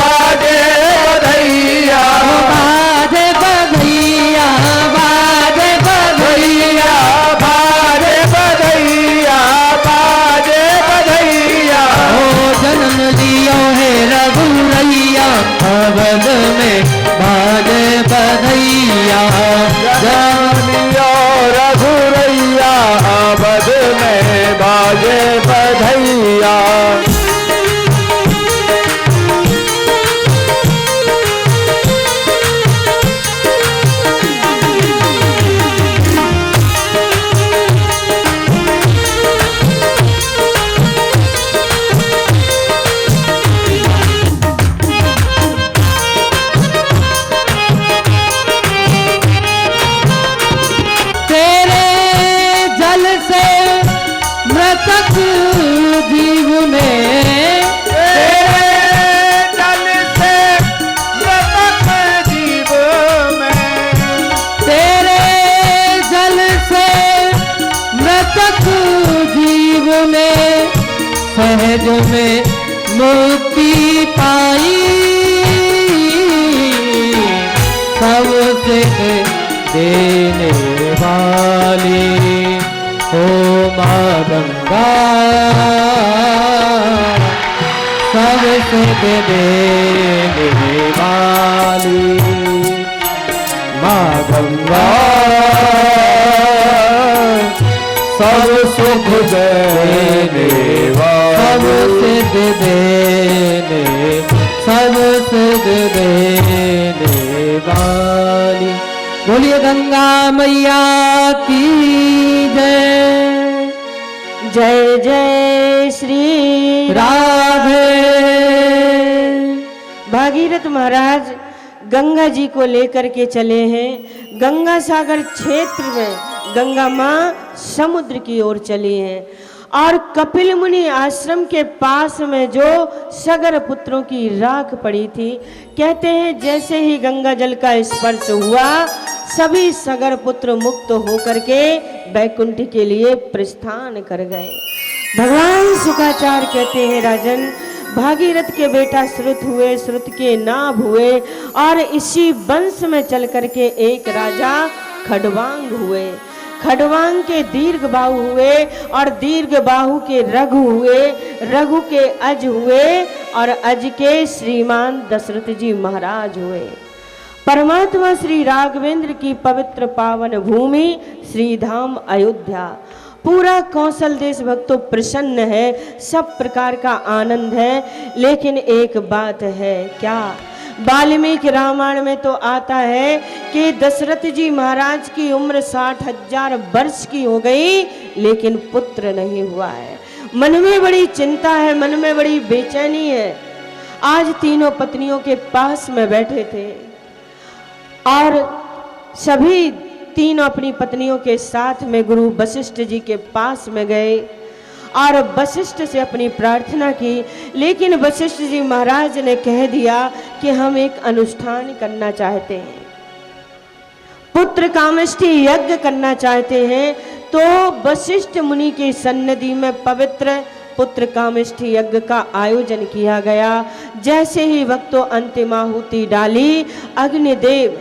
बाजे बधैया। बाजे बधैया, बाजे बधैया, बाजे बधैया, बाजे बधैया। ओ जन्म लियो है रघुरैया, अवध में बाजे बधैया। जन्म लियो रघुरैया, अवध में बाजे बधैया। जीव में जल से मृतक जीव में, तेरे जल से मृतक जीव में सहज में मुक्ति पाई। सबसे देने वाली हो मां गंगा, सबसे देने वाली मां गंगा। सब सुख देने वाली, सबसे देने, सबसे देने वाली। बोलिए गंगा मैया की जय। जय जय श्री राधे। भागीरथ महाराज गंगा जी को लेकर के चले हैं। गंगा सागर क्षेत्र में गंगा माँ समुद्र की ओर चली हैं, और कपिल मुनि आश्रम के पास में जो सगर पुत्रों की राख पड़ी थी, कहते हैं जैसे ही गंगा जल का स्पर्श हुआ, सभी सगर पुत्र मुक्त होकर के बैकुंठ के लिए प्रस्थान कर गए। भगवान शुक्राचार्य कहते हैं, राजन भागीरथ के बेटा श्रुत हुए, श्रुत के नाभ हुए, और इसी वंश में चल करके एक राजा खडवांग हुए। खडवांग के दीर्घ बाहु हुए, और दीर्घ बाहु के रघु हुए, रघु के अज हुए, और अज के श्रीमान दशरथ जी महाराज हुए। परमात्मा श्री राघवेंद्र की पवित्र पावन भूमि श्री धाम अयोध्या, पूरा कौशल देश भक्तों प्रसन्न है, सब प्रकार का आनंद है। लेकिन एक बात है, क्या? वाल्मीकि रामायण में तो आता है कि दशरथ जी महाराज की उम्र 60,000 वर्ष की हो गई, लेकिन पुत्र नहीं हुआ है। मन में बड़ी चिंता है, मन में बड़ी बेचैनी है। आज तीनों पत्नियों के पास में बैठे थे और सभी तीनों अपनी पत्नियों के साथ में गुरु वशिष्ठ जी के पास में गए और वशिष्ठ से अपनी प्रार्थना की। लेकिन वशिष्ठ जी महाराज ने कह दिया कि हम एक अनुष्ठान करना चाहते हैं, पुत्र कामेष्टि यज्ञ करना चाहते हैं। तो वशिष्ठ मुनि की सन्निधि में पवित्र पुत्र कामेष्टि यज्ञ का आयोजन किया गया। जैसे ही भक्तों अंतिम आहुति डाली, अग्निदेव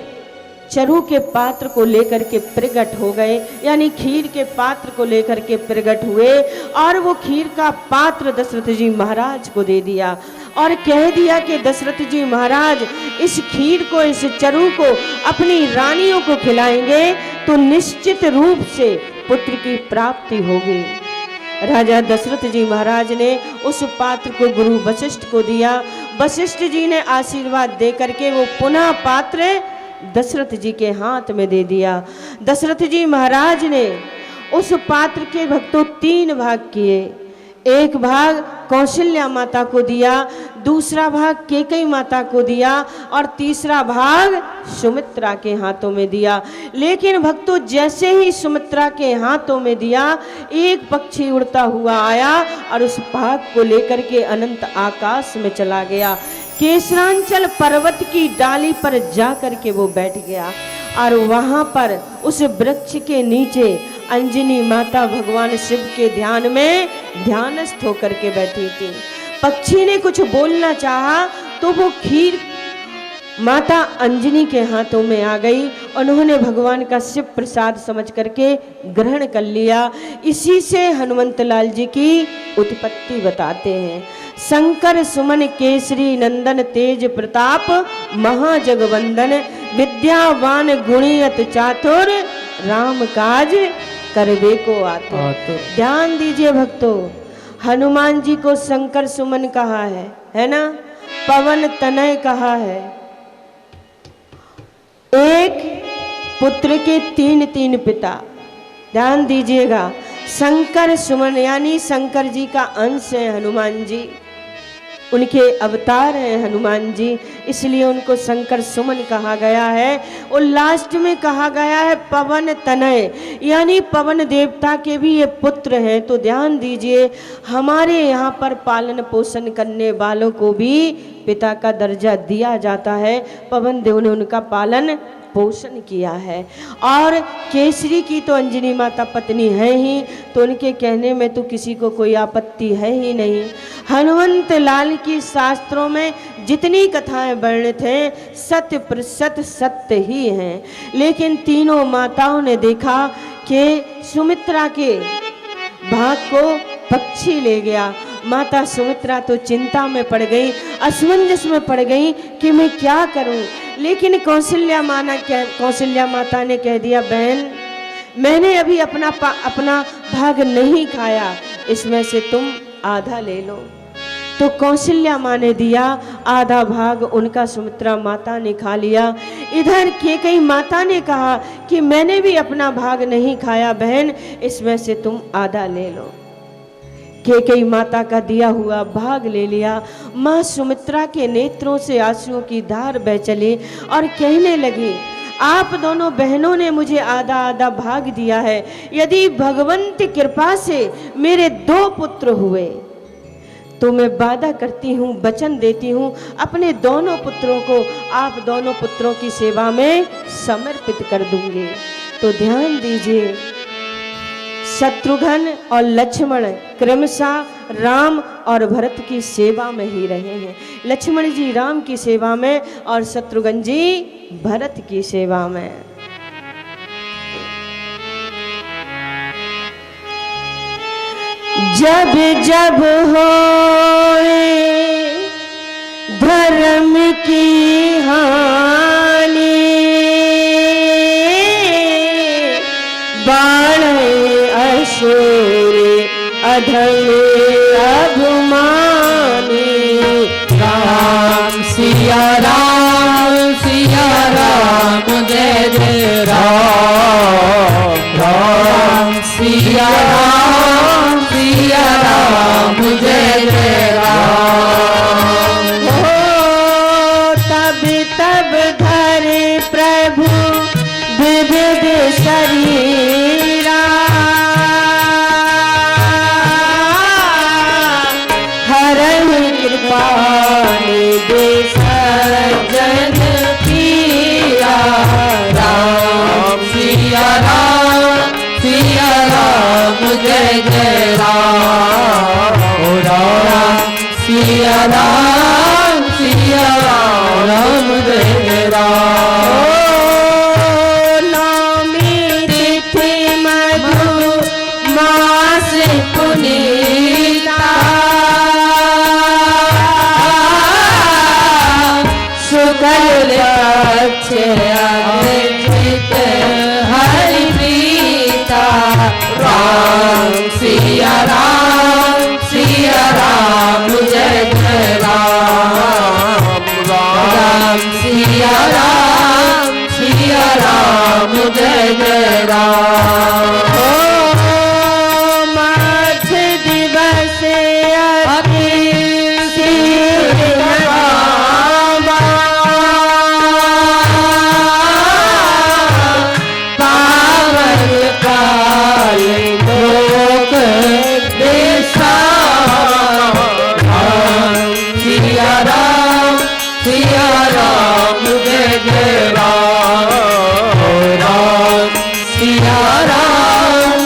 चरु के पात्र को लेकर के प्रकट हो गए, यानी खीर के पात्र को लेकर के प्रकट हुए और वो खीर का पात्र दशरथ जी महाराज को दे दिया और कह दिया कि दशरथ जी महाराज इस खीर को, इस चरु को अपनी रानियों को खिलाएंगे तो निश्चित रूप से पुत्र की प्राप्ति होगी। राजा दशरथ जी महाराज ने उस पात्र को गुरु वशिष्ठ को दिया। वशिष्ठ जी ने आशीर्वाद दे करके वो पुनः पात्र दशरथ जी के हाथ में दे दिया। दशरथ जी महाराज ने उस पात्र के भक्तों 3 भाग किए। एक भाग कौशल्या माता को दिया, दूसरा भाग कैकेयी माता को दिया और तीसरा भाग सुमित्रा के हाथों में दिया। लेकिन भक्तों जैसे ही सुमित्रा के हाथों में दिया, एक पक्षी उड़ता हुआ आया और उस भाग को लेकर के अनंत आकाश में चला गया। केसरांचल पर्वत की डाली पर जा करके वो बैठ गया और वहां पर उस वृक्ष के नीचे अंजनी माता भगवान शिव के ध्यान में ध्यानस्थ होकर के बैठी थी। पक्षी ने कुछ बोलना चाहा तो वो खीर माता अंजनी के हाथों में आ गई। उन्होंने भगवान का शिव प्रसाद समझ करके ग्रहण कर लिया। इसी से हनुमंत लाल जी की उत्पत्ति बताते हैं। शंकर सुमन केसरी नंदन तेज प्रताप महाजगवंदन, विद्यावान गुणियत चातुर राम काज करबे को आतुर। ध्यान दीजिए भक्तों, हनुमान जी को शंकर सुमन कहा है ना, पवन तनय कहा है। एक पुत्र के 3 पिता। ध्यान दीजिएगा, शंकर सुमन यानी शंकर जी का अंश है हनुमान जी, उनके अवतार हैं हनुमान जी, इसलिए उनको शंकर सुमन कहा गया है। और लास्ट में कहा गया है पवन तनय, यानी पवन देवता के भी ये पुत्र हैं। तो ध्यान दीजिए, हमारे यहाँ पर पालन पोषण करने वालों को भी पिता का दर्जा दिया जाता है। पवन देव ने उनका पालन पोषण किया है। और केसरी की तो अंजनी माता पत्नी है ही, तो उनके कहने में तो किसी को कोई आपत्ति है ही नहीं। हनुमंत लाल की शास्त्रों में जितनी कथाएं वर्णित हैं सत्य प्रतिशत सत्य ही हैं। लेकिन तीनों माताओं ने देखा कि सुमित्रा के भाग को पक्षी ले गया। माता सुमित्रा तो चिंता में पड़ गई, असमंजस में पड़ गई कि मैं क्या करूं। लेकिन कौशल्या माता ने कह दिया, बहन मैंने अभी अपना भाग नहीं खाया, इसमें से तुम आधा ले लो। तो कौशल्या माँ ने दिया आधा भाग, उनका सुमित्रा माता ने खा लिया। इधर कैकेयी माता ने कहा कि मैंने भी अपना भाग नहीं खाया बहन, इसमें से तुम आधा ले लो। कैकेयी माता का दिया हुआ भाग ले लिया। माँ सुमित्रा के नेत्रों से आंसुओं की धार बह चली और कहने लगी, आप दोनों बहनों ने मुझे आधा आधा भाग दिया है। यदि भगवंत कृपा से मेरे 2 पुत्र हुए तो मैं वादा करती हूँ, वचन देती हूँ, अपने दोनों पुत्रों को आप दोनों पुत्रों की सेवा में समर्पित कर दूंगी। तो ध्यान दीजिए, शत्रुघ्न और लक्ष्मण क्रमशः राम और भरत की सेवा में ही रहे हैं। लक्ष्मण जी राम की सेवा में और शत्रुघ्न जी भरत की सेवा में। जब जब होए धर्म की हानि, बाढ़े असुर अधम अभिमानी। राम सिया राम जय जय राम। राम सिया राम जय जय राम। हो तब धरे प्रभु विविध शरीरा, हरन कृपा निधि सज्जन पिया। राम सिया राम जय जय राम। ओ राम सिया राम जय जय राम। नौमी तिथि मधु मास पुनीता, शुक्ल पक्ष अभिजित हरि प्रीता। राम सिया राम जय जय राम। राम सिया राम जय जय राम। ओ मध्य दिवस अति पावन काल लोक देशा। राम सिया राम जय जय राम। राम सिया राम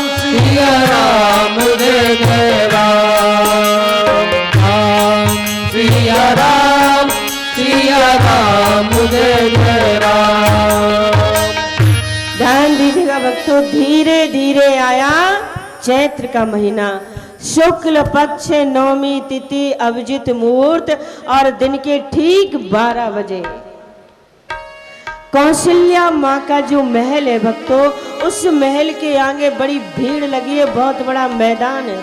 जय जय राम। राम सिया राम जय जय राम। ध्यान दीजिएगा भक्तों, धीरे धीरे आया चैत्र का महीना, शुक्ल पक्ष नौमी तिथि अभिजित मुहूर्त और दिन के ठीक 12 बजे कौशल्या माँ का जो महल है भक्तों, उस महल के आगे बड़ी भीड़ लगी है, बहुत बड़ा मैदान है।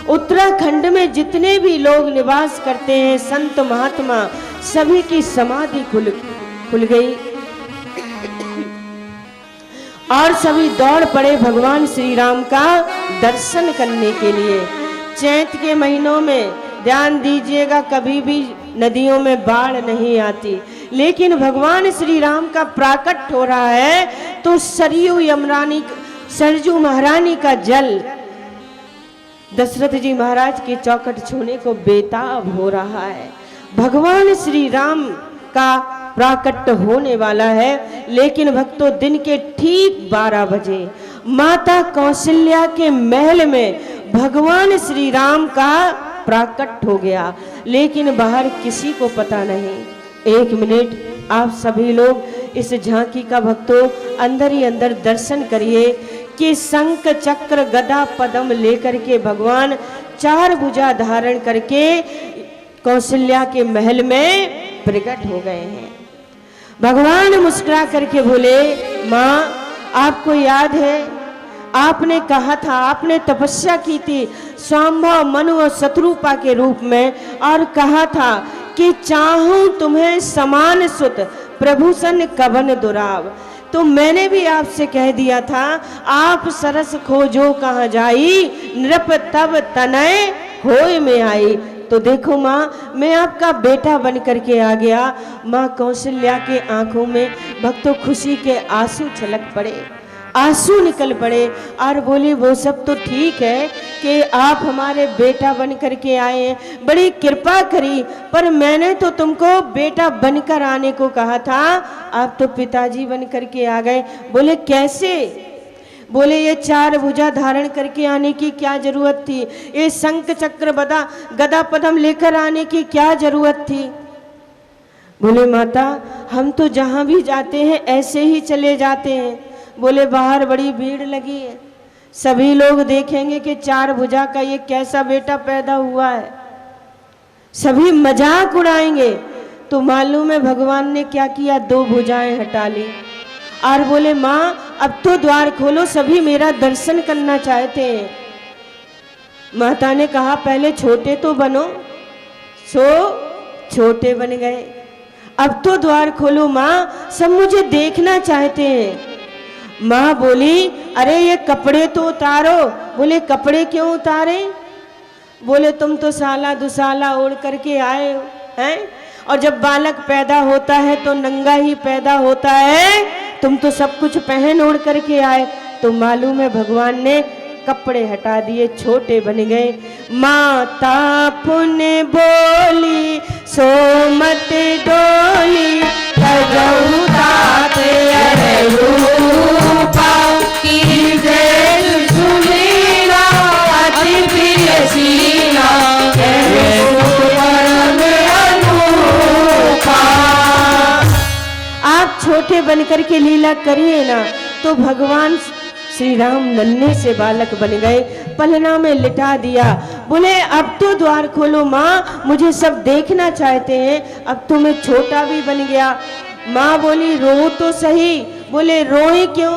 उत्तराखंड में जितने भी लोग निवास करते हैं, संत महात्मा, सभी की समाधि खुल गई और सभी दौड़ पड़े भगवान श्री राम का दर्शन करने के लिए। चैत्र के महीनों में ध्यान दीजिएगा, कभी भी नदियों में बाढ़ नहीं आती, लेकिन भगवान श्री राम का प्राकट हो रहा है तो सरजू महारानी का जल दशरथ जी महाराज की चौखट छूने को बेताब हो रहा है। भगवान श्री राम का प्राकट होने वाला है, लेकिन भक्तों दिन के ठीक 12 बजे माता कौशल्या के महल में भगवान श्री राम का प्राकट हो गया, लेकिन बाहर किसी को पता नहीं। 1 मिनट आप सभी लोग इस झांकी का भक्तों अंदर ही अंदर दर्शन करिए कि शंख चक्र गदा पद्म लेकर के भगवान 4 भुजा धारण करके कौशल्या के महल में प्रकट हो गए हैं। भगवान मुस्कुरा करके बोले, माँ आपको याद है आपने कहा था, आपने तपस्या की थी स्वाम्भव मनु और शत्रुपा के रूप में, और कहा था कि चाहूं तुम्हें समान सुत प्रभूषण कवन दुराव। तो मैंने भी आपसे कह दिया था, आप सरस खोजो कहाँ जाई, नृप तब तनय होय में आई। तो देखो माँ, मैं आपका बेटा बन करके आ गया। माँ कौशल्या के आंखों में भक्तों खुशी के आंसू छलक पड़े, आंसू निकल पड़े और बोली, वो सब तो ठीक है कि आप हमारे बेटा बन करके आए हैं, बड़ी कृपा करी, पर मैंने तो तुमको बेटा बनकर आने को कहा था, आप तो पिताजी बन करके आ गए। बोले कैसे? बोले ये 4 भुजा धारण करके आने की क्या जरूरत थी, ये शंख चक्र गदा पद्म लेकर आने की क्या जरूरत थी। बोले माता हम तो जहाँ भी जाते हैं ऐसे ही चले जाते हैं। बोले बाहर बड़ी भीड़ लगी है, सभी लोग देखेंगे कि 4 भुजा का ये कैसा बेटा पैदा हुआ है, सभी मजाक उड़ाएंगे। तो मालूम है भगवान ने क्या किया, 2 भुजाएं हटा ली और बोले माँ अब तो द्वार खोलो, सभी मेरा दर्शन करना चाहते हैं। माता ने कहा पहले छोटे तो बनो। सो छोटे बन गए। अब तो द्वार खोलो माँ, सब मुझे देखना चाहते हैं। माँ बोली अरे ये कपड़े तो उतारो। बोले कपड़े क्यों उतारे? बोले तुम तो साला दुसाला ओढ़ करके आए हो हैं, और जब बालक पैदा होता है तो नंगा ही पैदा होता है, तुम तो सब कुछ पहन ओढ़ करके आए। तो मालूम है भगवान ने कपड़े हटा दिए, छोटे बन गए। माता पुण्य बोली सो मत डोली, तजहु तात रूपा की जय सुनीला अति प्रियसीला परम अनूपा। आप छोटे बनकर के लीला करिए ना, तो भगवान श्री राम नन्हे से बालक बन गए, पलना में लिटा दिया। बोले अब तो द्वार खोलो माँ, मुझे सब देखना चाहते हैं। अब तो मैं छोटा भी बन गया। माँ बोली रो तो सही। बोले रोए क्यों?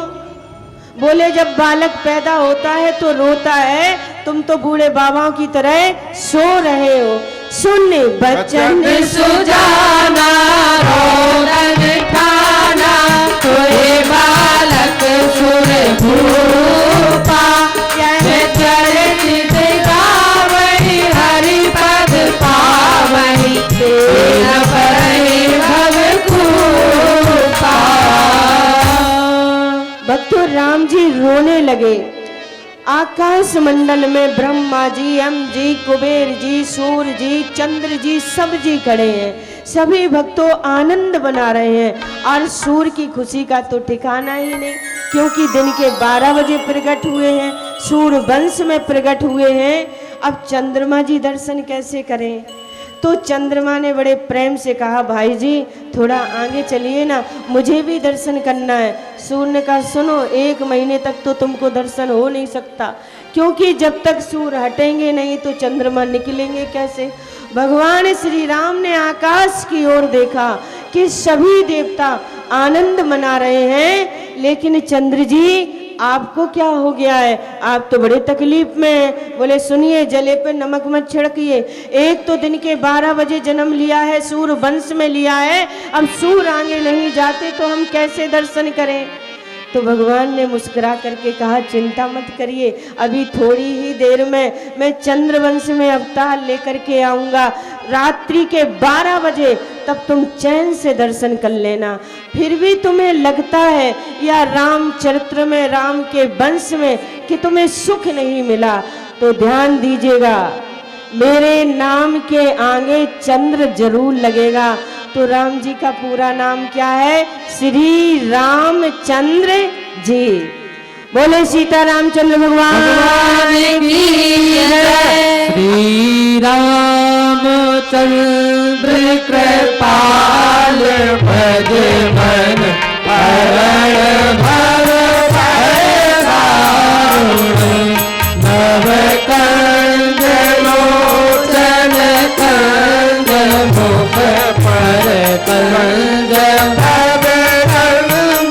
बोले जब बालक पैदा होता है तो रोता है, तुम तो बूढ़े बाबाओं की तरह सो रहे हो। सुन बचन सुजाना रोदन ठाना, कोई बालक सुर भूपा, यह चरित गावहि हरि पद पावहि, तेन परहि भव कृपा। भक्तों राम जी रोने लगे। आकाश मंडल में ब्रह्मा जी, यम जी, कुबेर जी, सूर्य जी, चंद्र जी, सब जी खड़े हैं। सभी भक्तों आनंद बना रहे हैं, और सूर्य की खुशी का तो ठिकाना ही नहीं, क्योंकि दिन के 12 बजे प्रकट हुए हैं, सूर्य वंश में प्रकट हुए हैं। अब चंद्रमा जी दर्शन कैसे करें? तो चंद्रमा ने बड़े प्रेम से कहा भाई जी थोड़ा आगे चलिए ना, मुझे भी दर्शन करना है। सूर्य ने कहा सुनो, 1 महीने तक तो तुमको दर्शन हो नहीं सकता, क्योंकि जब तक सूर्य हटेंगे नहीं तो चंद्रमा निकलेंगे कैसे। भगवान श्री राम ने आकाश की ओर देखा कि सभी देवता आनंद मना रहे हैं, लेकिन चंद्र जी आपको क्या हो गया है? आप तो बड़े तकलीफ में हैं। बोले सुनिए, जले पे नमक मत छिड़किए। एक तो दिन के 12 बजे जन्म लिया है, सूर्य वंश में लिया है, अब सूर्य आगे नहीं जाते तो हम कैसे दर्शन करें? तो भगवान ने मुस्कुरा करके कहा चिंता मत करिए, अभी थोड़ी ही देर में मैं चंद्रवंश में अवतार लेकर के आऊँगा। रात्रि के 12 बजे तब तुम चैन से दर्शन कर लेना। फिर भी तुम्हें लगता है या रामचरित्र में, राम के वंश में कि तुम्हें सुख नहीं मिला, तो ध्यान दीजिएगा, मेरे नाम के आगे चंद्र जरूर लगेगा। तो राम जी का पूरा नाम क्या है? श्री रामचंद्र जी। बोले सीता रामचंद्र भगवान की जय। श्री रामचंद्र कृपाल भज मन हरण भव भय दारुण, नव कंज लोचन कंज मुख पर कंज भव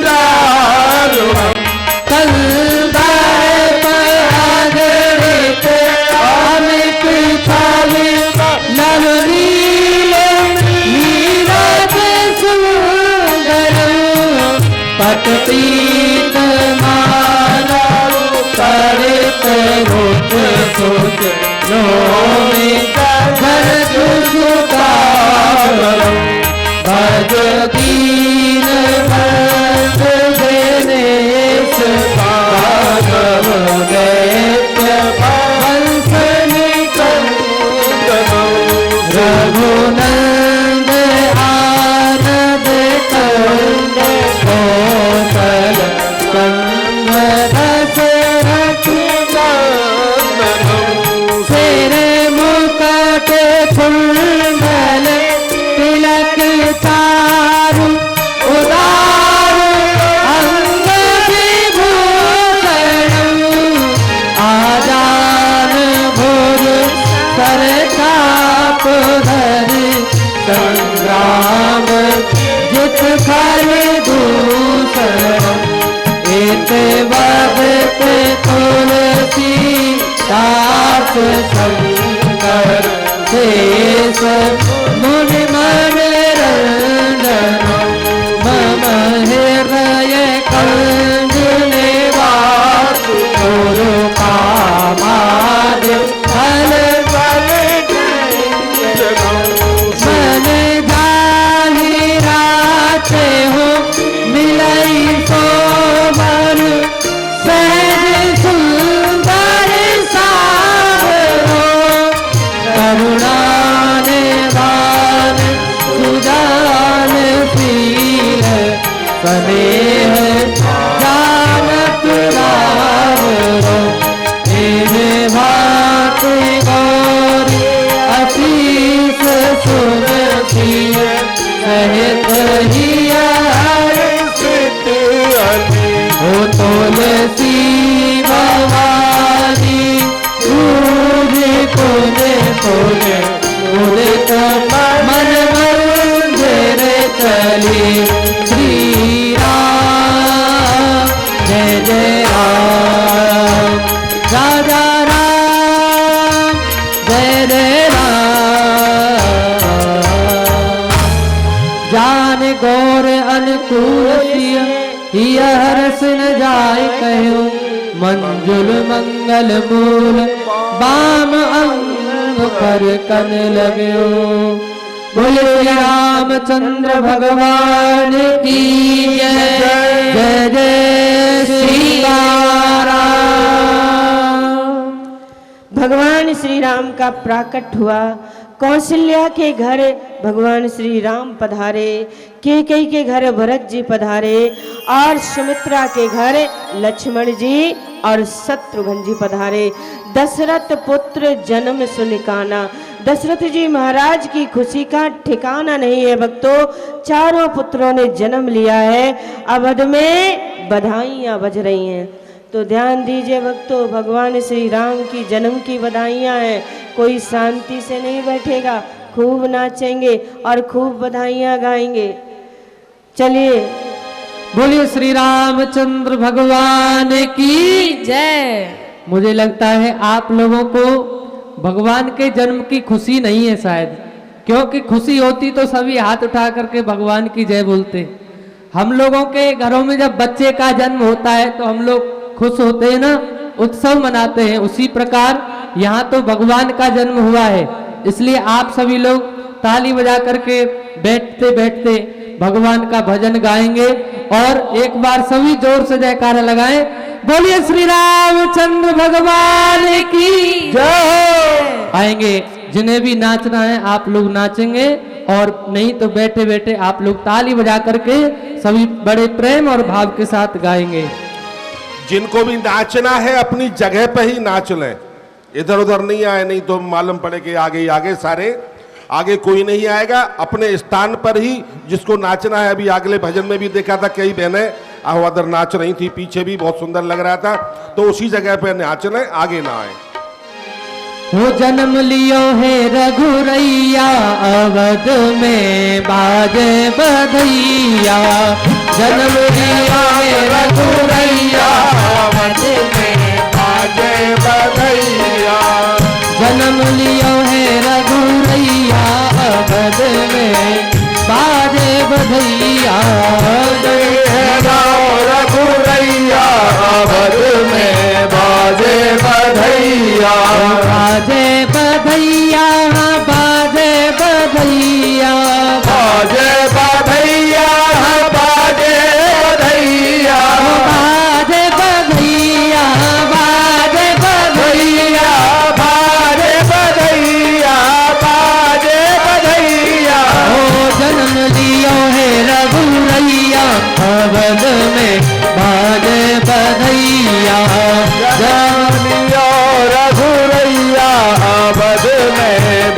दारुण, कंदर्प आगरित अमित छवि नवनील नीरज सुंदर, पटपीत मानव परित रुच सुच नोमित धर दुष्कार, भज दीन बंध दिनेश भागव दैत्य वंश निकंदन, रघुनंद आनंद कंद कौशल कंद दशरथ नंदन, शेर के वक्त तुलसी दास शंकर शेष मुनि मन रंजन मम हृदय कंज निवास गुरु कामाद फल मन जाहि राते हो मिलई सोबर सहज सुंदर सावरो करुणा निधान सुजान शील स्नेह जानत रावरो हे भांति गौरी असीस सुनती सहित हिया हो तुलसी भवानी सूर्य पुण्य पुण्य उदित मन मंदिर चली श्री राम जय जय राम राजा राम जय जय राम जान गौर अनुकूल हिय हरस न जाय कहो मंजुल मंगल मूल बाम अंग पर कन लगो बोले श्री रामचंद्र भगवान की जय जय जय श्री राम। भगवान श्री राम का प्राकट हुआ। कौशल्या के घर भगवान श्री राम पधारे, कैकेयी के घर भरत जी पधारे और सुमित्रा के घर लक्ष्मण जी और शत्रुघ्न जी पधारे। दशरथ पुत्र जन्म सुनिकाना। दशरथ जी महाराज की खुशी का ठिकाना नहीं है भक्तों। चारों पुत्रों ने जन्म लिया है। अवध में बधाइयां बज रही हैं। तो ध्यान दीजिए भक्तों, भगवान श्री राम की जन्म की बधाइयां हैं। कोई शांति से नहीं बैठेगा, खूब नाचेंगे और खूब बधाइयां गाएंगे। चलिए बोलिए श्री रामचंद्र भगवान की जय। मुझे लगता है आप लोगों को भगवान के जन्म की खुशी नहीं है शायद, क्योंकि खुशी होती तो सभी हाथ उठा करके भगवान की जय बोलते। हम लोगों के घरों में जब बच्चे का जन्म होता है तो हम लोग खुश होते हैं ना, उत्सव मनाते हैं। उसी प्रकार यहाँ तो भगवान का जन्म हुआ है, इसलिए आप सभी लोग ताली बजा करके बैठते बैठते भगवान का भजन गाएंगे। और एक बार सभी जोर से जयकारा लगाएं, बोलिए श्री रामचंद्र भगवान की जय। आएंगे जिन्हें भी नाचना है आप लोग नाचेंगे, और नहीं तो बैठे बैठे आप लोग ताली बजा करके सभी बड़े प्रेम और भाव के साथ गाएंगे। जिनको भी नाचना है अपनी जगह पे ही नाच लें, इधर उधर नहीं आए, नहीं तो मालूम पड़े कि आगे ही आगे सारे, आगे कोई नहीं आएगा। अपने स्थान पर ही जिसको नाचना है। अभी अगले भजन में भी देखा था कई बहनें अवधर नाच रही थी, पीछे भी बहुत सुंदर लग रहा था। तो उसी जगह पे नाच लें, आगे ना आए। वो जन्म लियो है रघुरैया अवध में बाजे बधैया। जन्म लियो है रघुरैया अवध में बाजे बधैया। जन्म लियो है रघुरैया अवध में बाजे बधैया। रघुरैया अवध में बाजे बधैया। बाजे बधैया बाजे बधैया बाजे बधैया बाजे बधैया। बाजे बधैया बाजे बधैया बाजे बधैया बाजे बधैया। ओ जन्म लियो है रघुरैया अवध में बाजे बधैया। जन्म लियो रघुरैया अवध में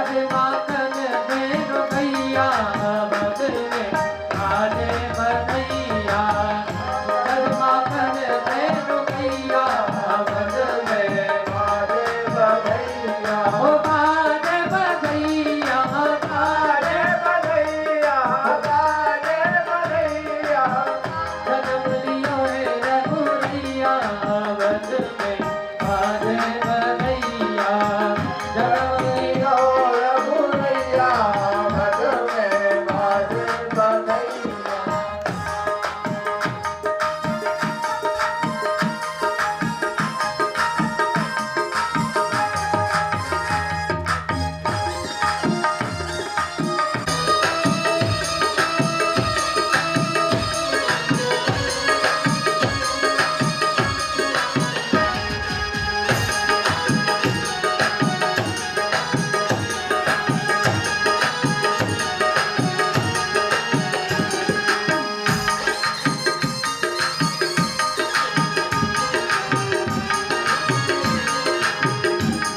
दध माखन देनो गैया बद में बाजे बधैया दध माखन देनो गैया बद में बाजे बधैया ओ बाजे बधैया बाजे बधैया बाजे बधैया जन्म लियो है रघुरैया बद में बाजे बधैया जन्म लियो रघुरैया बद में बाजे बधैया।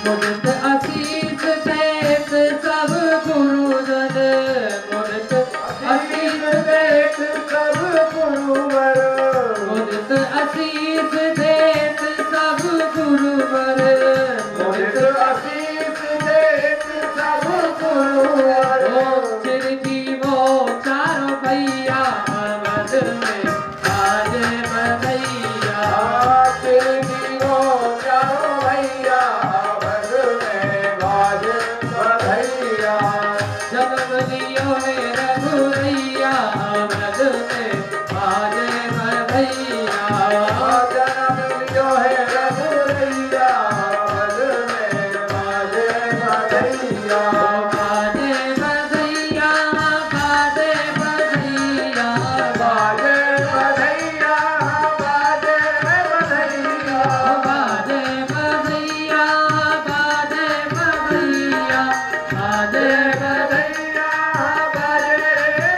मुदित आशीष देत सब गुरुजन मुदित आशीष देत सब गुरुवर मुदित आशीष देत सब गुरुवर मुदित आशीष देत सब गुरुवर चिरजीवो चारों भैया बद में बाजे बधैया चिरजीवो चारों भैया बद में बाजे बधैया जन्म लियो है रघुरैया बद में बाजे बधैया जन्म लियो है रघुरैया बद में बाजे बधैया बाजे बधैया बाजे बधैया बाजे बधैया बाजे बधैया बाजे बधैया बाजे बधैया बाजे बधैया बाजे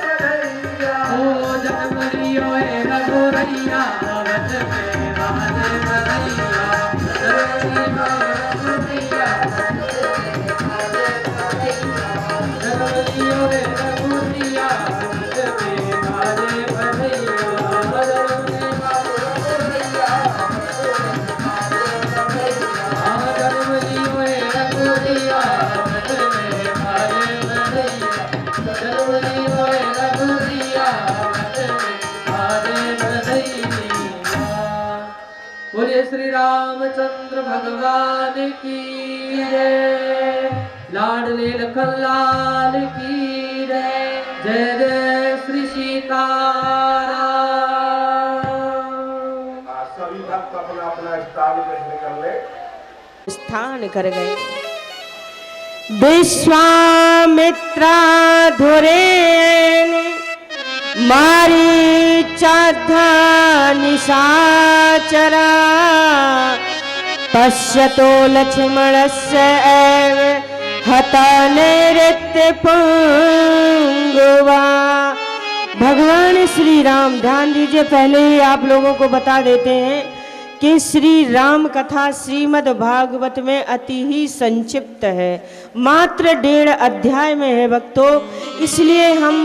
बधैया ओ जन्म लियो है रघुरैया बद में बाजे बधैया जन्म लियो है रघुरैया जन्म लियो है रघुरैया बद में बाजे बधैया जन्म लियो है रघुरैया बद में बाजे बधैया जन्म लियो है रघुरैया बद में बाजे बधैया। बोले श्री रामचंद्र भगवान की जय लाडले लखन लाल की जय जय जय श्री सीताराम। सभी भक्त अपना अपना स्थान में निकल ले। स्थान कर गए। विश्वामित्रा धुरेन मारीचाधा निशाचरा पश्यतो लक्ष्मणस्य एव हता नैऋत्य पुंगवा। भगवान श्री राम, ध्यान दीजिए, पहले ही आप लोगों को बता देते हैं कि श्री राम कथा श्रीमद् भागवत में अति ही संक्षिप्त है, मात्र 1.5 अध्याय में है भक्तों। इसलिए हम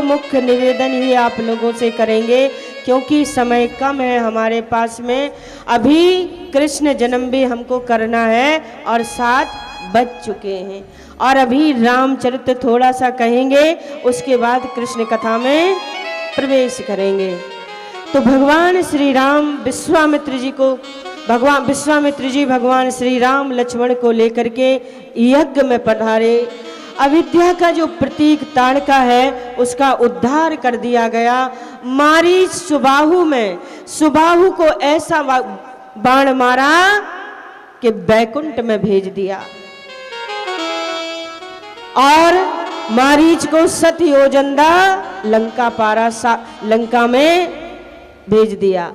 मुख्य निवेदन ही आप लोगों से करेंगे, क्योंकि समय कम है हमारे पास में। अभी कृष्ण जन्म भी हमको करना है और 7 बज चुके हैं, और अभी रामचरित्र थोड़ा सा कहेंगे, उसके बाद कृष्ण कथा में प्रवेश करेंगे। तो भगवान श्री राम विश्वामित्र जी भगवान श्री राम लक्ष्मण को लेकर के यज्ञ में पधारे। अविद्या का जो प्रतीक ताड़का है उसका उद्धार कर दिया गया। मारीच सुबाहु को ऐसा बाण मारा कि बैकुंठ में भेज दिया, और मारीच को 7 योजनदा लंका में भेज दिया।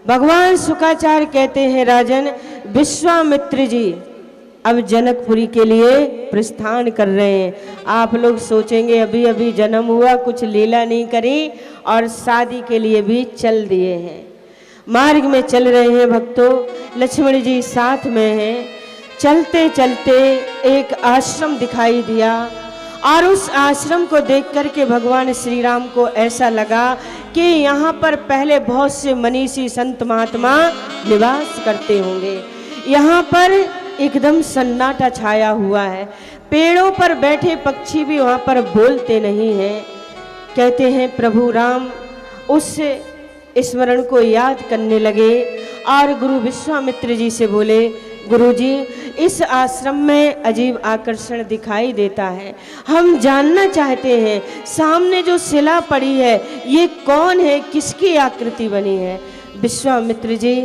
भगवान शुक्राचार्य कहते हैं, राजन विश्वामित्र जी अब जनकपुरी के लिए प्रस्थान कर रहे हैं। आप लोग सोचेंगे अभी अभी जन्म हुआ, कुछ लीला नहीं करी, और शादी के लिए भी चल दिए हैं। मार्ग में चल रहे हैं भक्तों, लक्ष्मण जी साथ में हैं। चलते चलते एक आश्रम दिखाई दिया और उस आश्रम को देख कर के भगवान श्री राम को ऐसा लगा कि यहाँ पर पहले बहुत से मनीषी संत महात्मा निवास करते होंगे। यहाँ पर एकदम सन्नाटा छाया हुआ है, पेड़ों पर बैठे पक्षी भी वहाँ पर बोलते नहीं हैं। कहते हैं प्रभु राम उस स्मरण को याद करने लगे और गुरु विश्वामित्र जी से बोले, गुरु जी इस आश्रम में अजीब आकर्षण दिखाई देता है, हम जानना चाहते हैं सामने जो शिला पड़ी है ये कौन है, किसकी आकृति बनी है। विश्वामित्र जी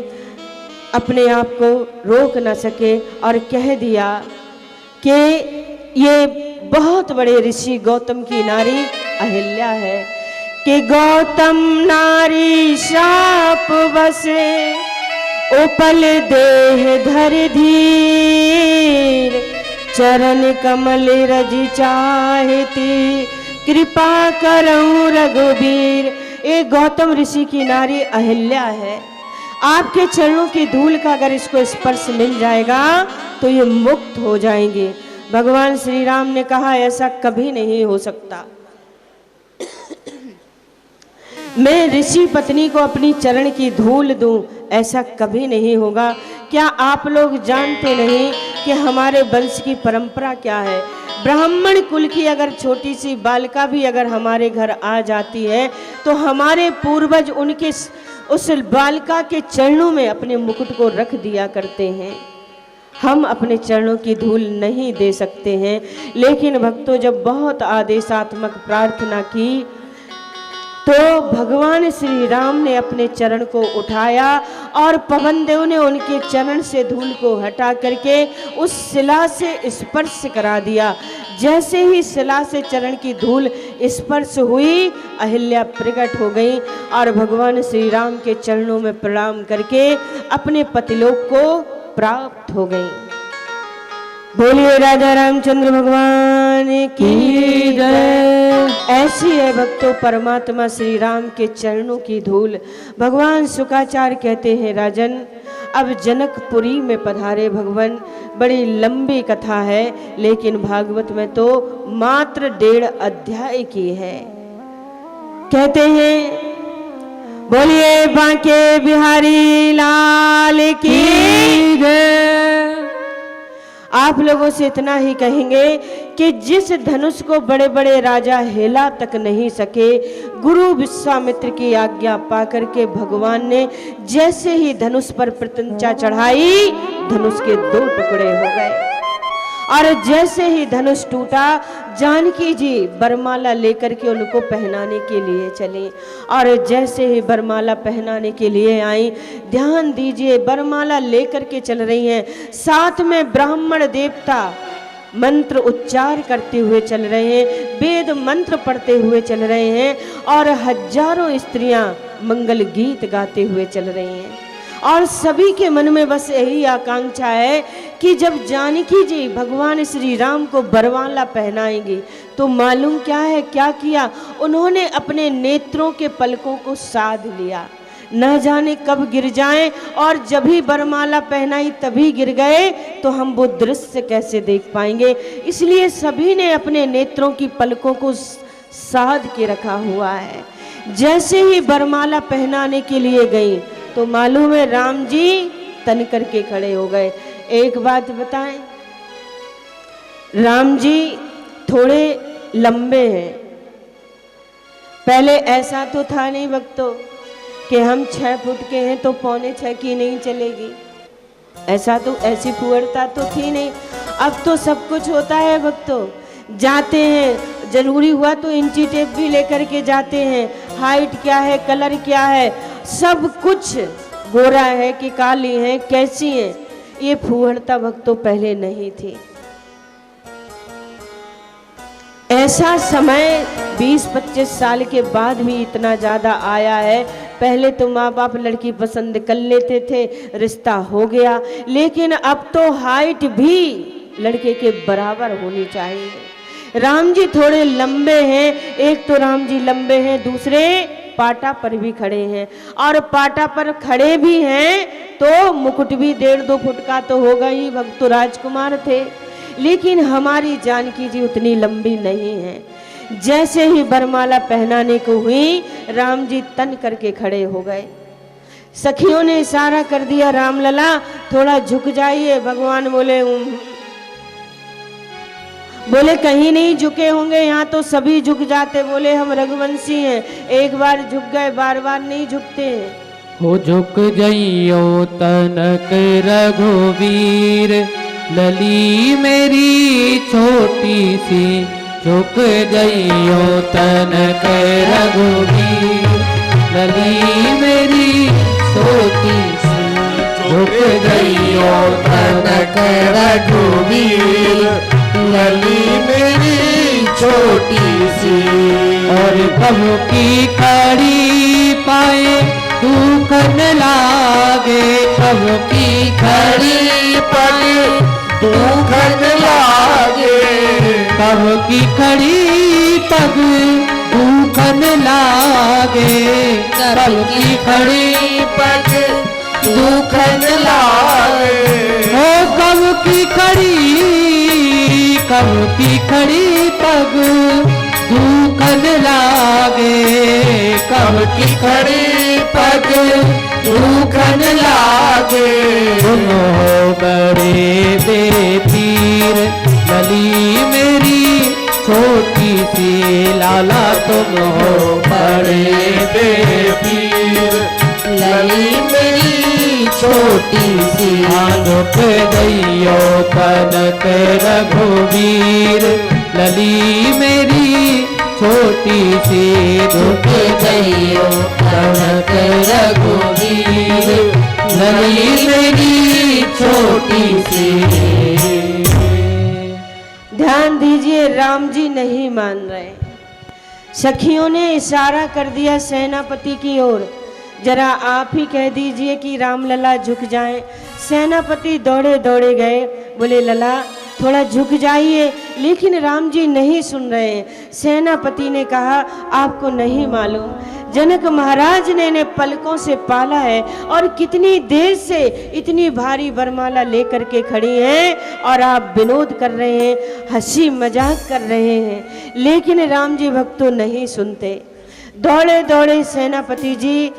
अपने आप को रोक न सके और कह दिया कि ये बहुत बड़े ऋषि गौतम की नारी अहिल्या है कि गौतम नारी शाप बसे उपल देह धर धीर चरण कमल रज चाहती कृपा करऊं रघुबीर। ये गौतम ऋषि की नारी अहिल्या है, आपके चरणों की धूल का अगर इसको स्पर्श मिल जाएगा तो ये मुक्त हो जाएंगे। भगवान श्री राम ने कहा ऐसा कभी नहीं हो सकता, मैं ऋषि पत्नी को अपनी चरण की धूल दूं, ऐसा कभी नहीं होगा। क्या आप लोग जानते नहीं कि हमारे वंश की परंपरा क्या है? ब्राह्मण कुल की अगर छोटी सी बालिका भी अगर हमारे घर आ जाती है तो हमारे पूर्वज उनके उस बालिका के चरणों में अपने मुकुट को रख दिया करते हैं। हम अपने चरणों की धूल नहीं दे सकते हैं, लेकिन भक्तों जब बहुत आदेशात्मक प्रार्थना की तो भगवान श्री राम ने अपने चरण को उठाया और पवन देव ने उनके चरण से धूल को हटा करके उस शिला से स्पर्श करा दिया। जैसे ही शिला से चरण की धूल स्पर्श हुई अहिल्या प्रकट हो गई और भगवान श्री राम के चरणों में प्रणाम करके अपने पतिलोक को प्राप्त हो गई। बोलिए राजा रामचंद्र भगवान की जय। ऐसी है भक्तों परमात्मा श्री राम के चरणों की धूल। भगवान शुकाचार्य कहते हैं राजन अब जनकपुरी में पधारे भगवान। बड़ी लंबी कथा है लेकिन भागवत में तो मात्र 1.5 अध्याय की है। कहते हैं बोलिए बांके बिहारी लाल की जय। आप लोगों से इतना ही कहेंगे कि जिस धनुष को बड़े बड़े राजा हिला तक नहीं सके, गुरु विश्वामित्र की आज्ञा पाकर के भगवान ने जैसे ही धनुष पर प्रत्यंचा चढ़ाई धनुष के 2 टुकड़े हो गए और जैसे ही धनुष टूटा जानकी जी बरमाला लेकर के उनको पहनाने के लिए चली और जैसे ही बरमाला पहनाने के लिए आई, ध्यान दीजिए बरमाला लेकर के चल रही हैं, साथ में ब्राह्मण देवता मंत्र उच्चार करते हुए चल रहे हैं, वेद मंत्र पढ़ते हुए चल रहे हैं और हजारों स्त्रियां मंगल गीत गाते हुए चल रही हैं और सभी के मन में बस यही आकांक्षा है कि जब जानकी जी भगवान श्री राम को बरमाला पहनाएंगी तो मालूम क्या है क्या किया, उन्होंने अपने नेत्रों के पलकों को साध लिया, न जाने कब गिर जाएं और जब ही बरमाला पहनाई तभी गिर गए तो हम वो दृश्य कैसे देख पाएंगे। इसलिए सभी ने अपने नेत्रों की पलकों को साध के रखा हुआ है। जैसे ही बरमाला पहनाने के लिए गई तो मालूम है राम जी तन करके खड़े हो गए। एक बात बताएं, राम जी थोड़े लंबे हैं। पहले ऐसा तो था नहीं भक्तों कि हम 6 फुट के हैं तो 5.25 की नहीं चलेगी, ऐसा तो ऐसी फुहरता तो थी नहीं। अब तो सब कुछ होता है भक्तों, जाते हैं जरूरी हुआ तो इंची टेप भी लेकर के जाते हैं, हाइट क्या है कलर क्या है सब कुछ, गोरा है कि काली है कैसी है, ये फुहरता भक्तों पहले नहीं थी। ऐसा समय 20-25 साल के बाद भी इतना ज़्यादा आया है। पहले तो माँ बाप लड़की पसंद कर लेते थे, रिश्ता हो गया, लेकिन अब तो हाइट भी लड़के के बराबर होनी चाहिए। राम जी थोड़े लंबे हैं, एक तो राम जी लंबे हैं, दूसरे पाटा पर भी खड़े हैं, और पाटा पर खड़े भी हैं तो मुकुट भी 1.5-2 फुट का तो होगा ही, भक्त राजकुमार थे। लेकिन हमारी जानकी जी उतनी लंबी नहीं है। जैसे ही वरमाला पहनाने को हुई, राम जी तन करके खड़े हो गए। सखियों ने इशारा कर दिया, रामलला थोड़ा झुक जाइए। भगवान बोले बोले कहीं नहीं झुके होंगे, यहाँ तो सभी झुक जाते। बोले हम रघुवंशी हैं, एक बार झुक गए, बार बार नहीं झुकते हैं। हो झुक जइयो तनक रघुवीर, लली मेरी छोटी सी, झुक जइयो तनक रघुवीर, लली मेरी छोटी सी, झुक जइयो तनक रघुवीर, लली मेरी छोटी सी। और कबू की खड़ी पाए दुख न लागे, कबू की खड़ी पग दुख न लागे, कबू की खड़ी पग दुख न लागे, कबू की खड़ी पग दुख न लागे। ओ कबू की खड़ी, कबू की खड़ी पग दुख न लागे, कब की खड़ी पग दुख न लागे। तुम हो बड़े बेपीर, लली मेरी छोटी सी, लाला तुम हो बड़े बेपीर, लली मेरी छोटी सी। झुक जइयो तनक रघुवीर, लली मेरी छोटी सी, झुक जइयो तनक रघुवीर, लली मेरी छोटी सी। ध्यान दीजिए, राम जी नहीं मान रहे। सखियों ने इशारा कर दिया सेनापति की ओर, जरा आप ही कह दीजिए कि रामलला झुक जाएं। सेनापति दौड़े दौड़े गए, बोले लला थोड़ा झुक जाइए, लेकिन राम जी नहीं सुन रहे हैं। सेनापति ने कहा आपको नहीं मालूम, जनक महाराज ने इन्हें पलकों से पाला है और कितनी देर से इतनी भारी वरमाला लेकर के खड़ी हैं और आप विनोद कर रहे हैं, हंसी मजाक कर रहे हैं। लेकिन राम जी भक्तों नहीं सुनते। दौड़े दौड़े सेनापति जी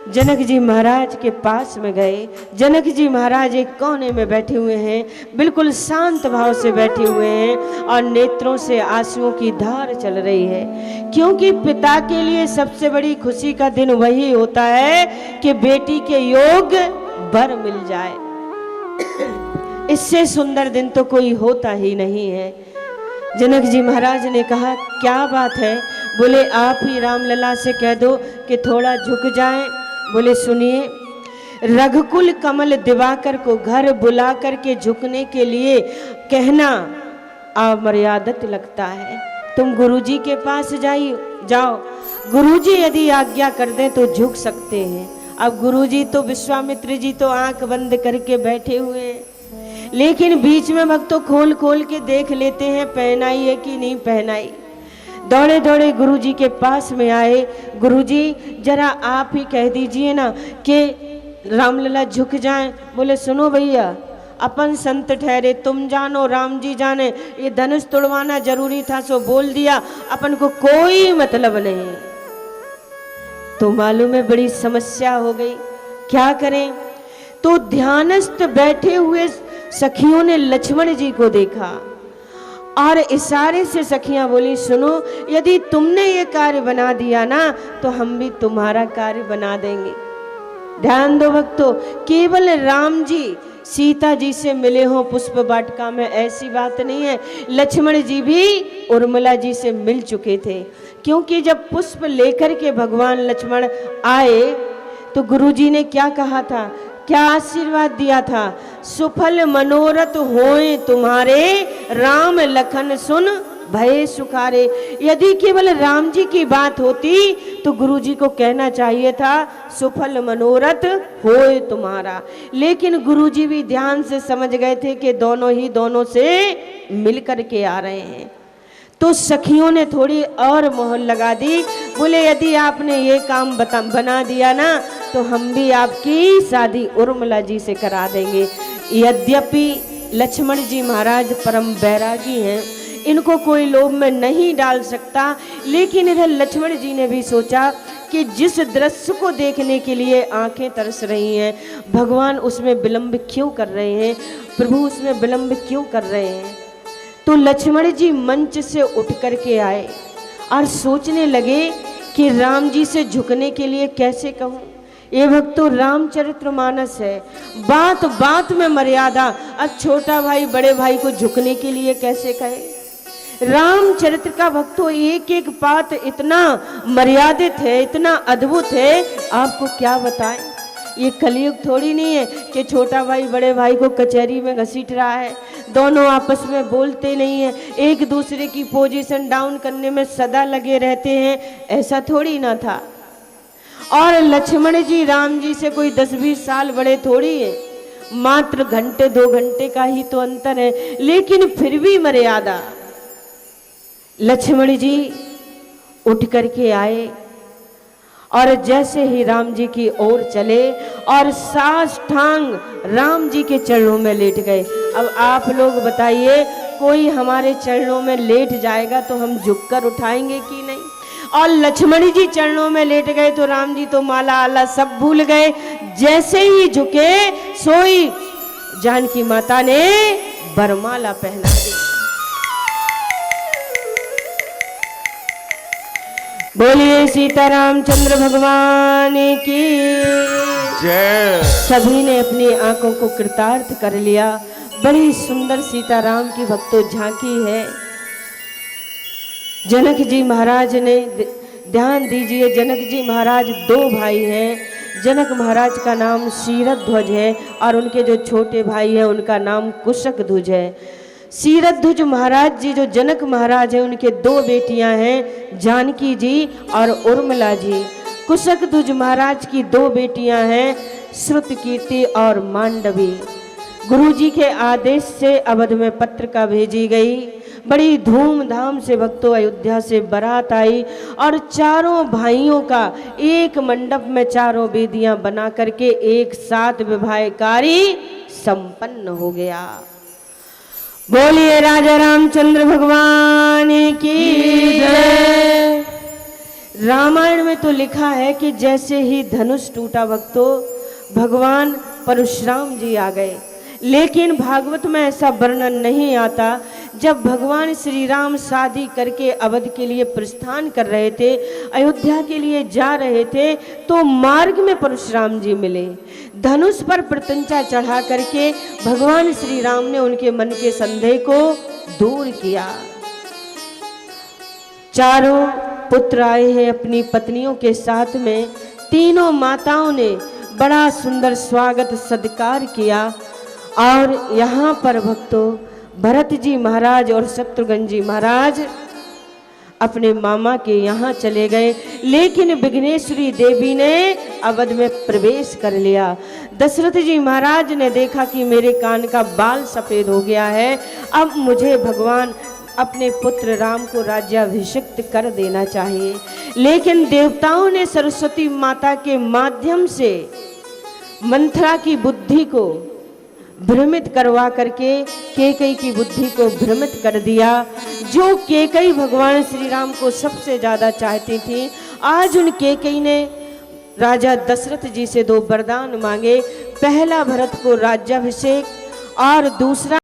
जनक जी महाराज के पास में गए। जनक जी महाराज एक कोने में बैठे हुए हैं, बिल्कुल शांत भाव से बैठे हुए हैं और नेत्रों से आंसुओं की धार चल रही है, क्योंकि पिता के लिए सबसे बड़ी खुशी का दिन वही होता है कि बेटी के योग वर मिल जाए। इससे सुंदर दिन तो कोई होता ही नहीं है। जनक जी महाराज ने कहा क्या बात है? बोले आप ही रामलला से कह दो कि थोड़ा झुक जाएं। बोले सुनिए, रघुकुल कमल दिवाकर को घर बुला करके झुकने के लिए कहना अमर्यादित लगता है। तुम गुरुजी के पास जाओ, गुरुजी यदि आज्ञा कर दें तो झुक सकते हैं। अब गुरुजी तो विश्वामित्र जी तो आंख बंद करके बैठे हुए हैं, लेकिन बीच में भक्तों खोल खोल के देख लेते हैं पहनाई है कि नहीं पहनाई। दौड़े दौड़े गुरुजी के पास में आए। गुरुजी जरा आप ही कह दीजिए ना कि रामलला झुक जाएं। बोले सुनो भैया, अपन संत ठहरे, तुम जानो राम जी जाने, ये धनुष तोड़वाना जरूरी था सो बोल दिया, अपन को कोई मतलब नहीं। तो मालूम है बड़ी समस्या हो गई, क्या करें? तो ध्यानस्थ बैठे हुए सखियों ने लक्ष्मण जी को देखा और इशारे से सखियां बोली सुनो, यदि तुमने ये कार्य बना दिया ना तो हम भी तुम्हारा कार्य बना देंगे। ध्यान दो भक्तों, केवल राम जी सीता जी से मिले हो पुष्प वाटिका में ऐसी बात नहीं है, लक्ष्मण जी भी उर्मिला जी से मिल चुके थे। क्योंकि जब पुष्प लेकर के भगवान लक्ष्मण आए तो गुरुजी ने क्या कहा था, क्या आशीर्वाद दिया था? सुफल मनोरथ होए तुम्हारे, राम लखन सुन भय सुखारे। यदि केवल राम जी की बात होती तो गुरुजी को कहना चाहिए था सुफल मनोरथ होए तुम्हारा, लेकिन गुरुजी भी ध्यान से समझ गए थे कि दोनों ही दोनों से मिल कर के आ रहे हैं। तो सखियों ने थोड़ी और मोहर लगा दी, बोले यदि आपने ये काम बना दिया ना तो हम भी आपकी शादी उर्मिला जी से करा देंगे। यद्यपि लक्ष्मण जी महाराज परम बैरागी हैं, इनको कोई लोभ में नहीं डाल सकता, लेकिन इधर लक्ष्मण जी ने भी सोचा कि जिस दृश्य को देखने के लिए आंखें तरस रही हैं, भगवान उसमें विलंब क्यों कर रहे हैं, प्रभु उसमें विलंब क्यों कर रहे हैं। तो लक्ष्मण जी मंच से उठ करके आए और सोचने लगे कि राम जी से झुकने के लिए कैसे कहूँ। ये भक्त तो रामचरितमानस है, बात बात में मर्यादा। अब छोटा भाई बड़े भाई को झुकने के लिए कैसे कहे। रामचरित्र का भक्त तो एक एक बात इतना मर्यादित है, इतना अद्भुत है, आपको क्या बताएं। ये कलयुग थोड़ी नहीं है कि छोटा भाई बड़े भाई को कचहरी में घसीट रहा है, दोनों आपस में बोलते नहीं है, एक दूसरे की पोजीशन डाउन करने में सदा लगे रहते हैं, ऐसा थोड़ी ना था। और लक्ष्मण जी राम जी से कोई 10-20 साल बड़े थोड़ी है, मात्र घंटे 2 घंटे का ही तो अंतर है, लेकिन फिर भी मर्यादा। लक्ष्मण जी उठ करके आए और जैसे ही राम जी की ओर चले और साष्टांग राम जी के चरणों में लेट गए। अब आप लोग बताइए, कोई हमारे चरणों में लेट जाएगा तो हम झुककर उठाएंगे कि नहीं। और लक्ष्मण जी चरणों में लेट गए तो राम जी तो माला आला सब भूल गए। जैसे ही झुके सोई जानकी माता ने बरमाला पहना दी। बोलिए सीतारामचंद्र भगवान की जय। सभी ने अपनी आंखों को कृतार्थ कर लिया। बड़ी सुंदर सीताराम की भक्तों झांकी है। जनक जी महाराज ने, ध्यान दीजिए, जनक जी महाराज 2 भाई हैं। जनक महाराज का नाम शीरध्वज है और उनके जो छोटे भाई हैं उनका नाम कुशकध्वज है। शीरध्वज महाराज जी जो जनक महाराज हैं उनके 2 बेटियां हैं, जानकी जी और उर्मिला जी। कुशकध्वज महाराज की 2 बेटियां हैं, श्रुतकीर्ति और मांडवी। गुरुजी के आदेश से अवध में पत्रिका भेजी गई। बड़ी धूमधाम से भक्तों अयोध्या से बारात आई और चारों भाइयों का एक मंडप में चारों वेदियां बना करके एक साथ विवाह कार्य संपन्न हो गया। बोलिए राजा रामचंद्र भगवान की जय। रामायण में तो लिखा है कि जैसे ही धनुष टूटा भक्तों, भगवान परशुराम जी आ गए, लेकिन भागवत में ऐसा वर्णन नहीं आता। जब भगवान श्री राम शादी करके अवध के लिए प्रस्थान कर रहे थे, अयोध्या के लिए जा रहे थे, तो मार्ग में परशुराम जी मिले। धनुष पर प्रत्यंचा चढ़ा करके भगवान श्री राम ने उनके मन के संदेह को दूर किया। चारों पुत्र आए हैं अपनी पत्नियों के साथ में। तीनों माताओं ने बड़ा सुंदर स्वागत सत्कार किया और यहाँ पर भक्तों भरत जी महाराज और शत्रुघ्न जी महाराज अपने मामा के यहाँ चले गए, लेकिन विघ्नेश्वरी देवी ने अवध में प्रवेश कर लिया। दशरथ जी महाराज ने देखा कि मेरे कान का बाल सफ़ेद हो गया है, अब मुझे भगवान अपने पुत्र राम को राज्याभिषिक्त कर देना चाहिए। लेकिन देवताओं ने सरस्वती माता के माध्यम से मंथरा की बुद्धि को भ्रमित करवा करके केकई की बुद्धि को भ्रमित कर दिया। जो केकई भगवान श्री राम को सबसे ज़्यादा चाहती थी, आज उन केकई ने राजा दशरथ जी से 2 वरदान मांगे। पहला भरत को राज्याभिषेक और दूसरा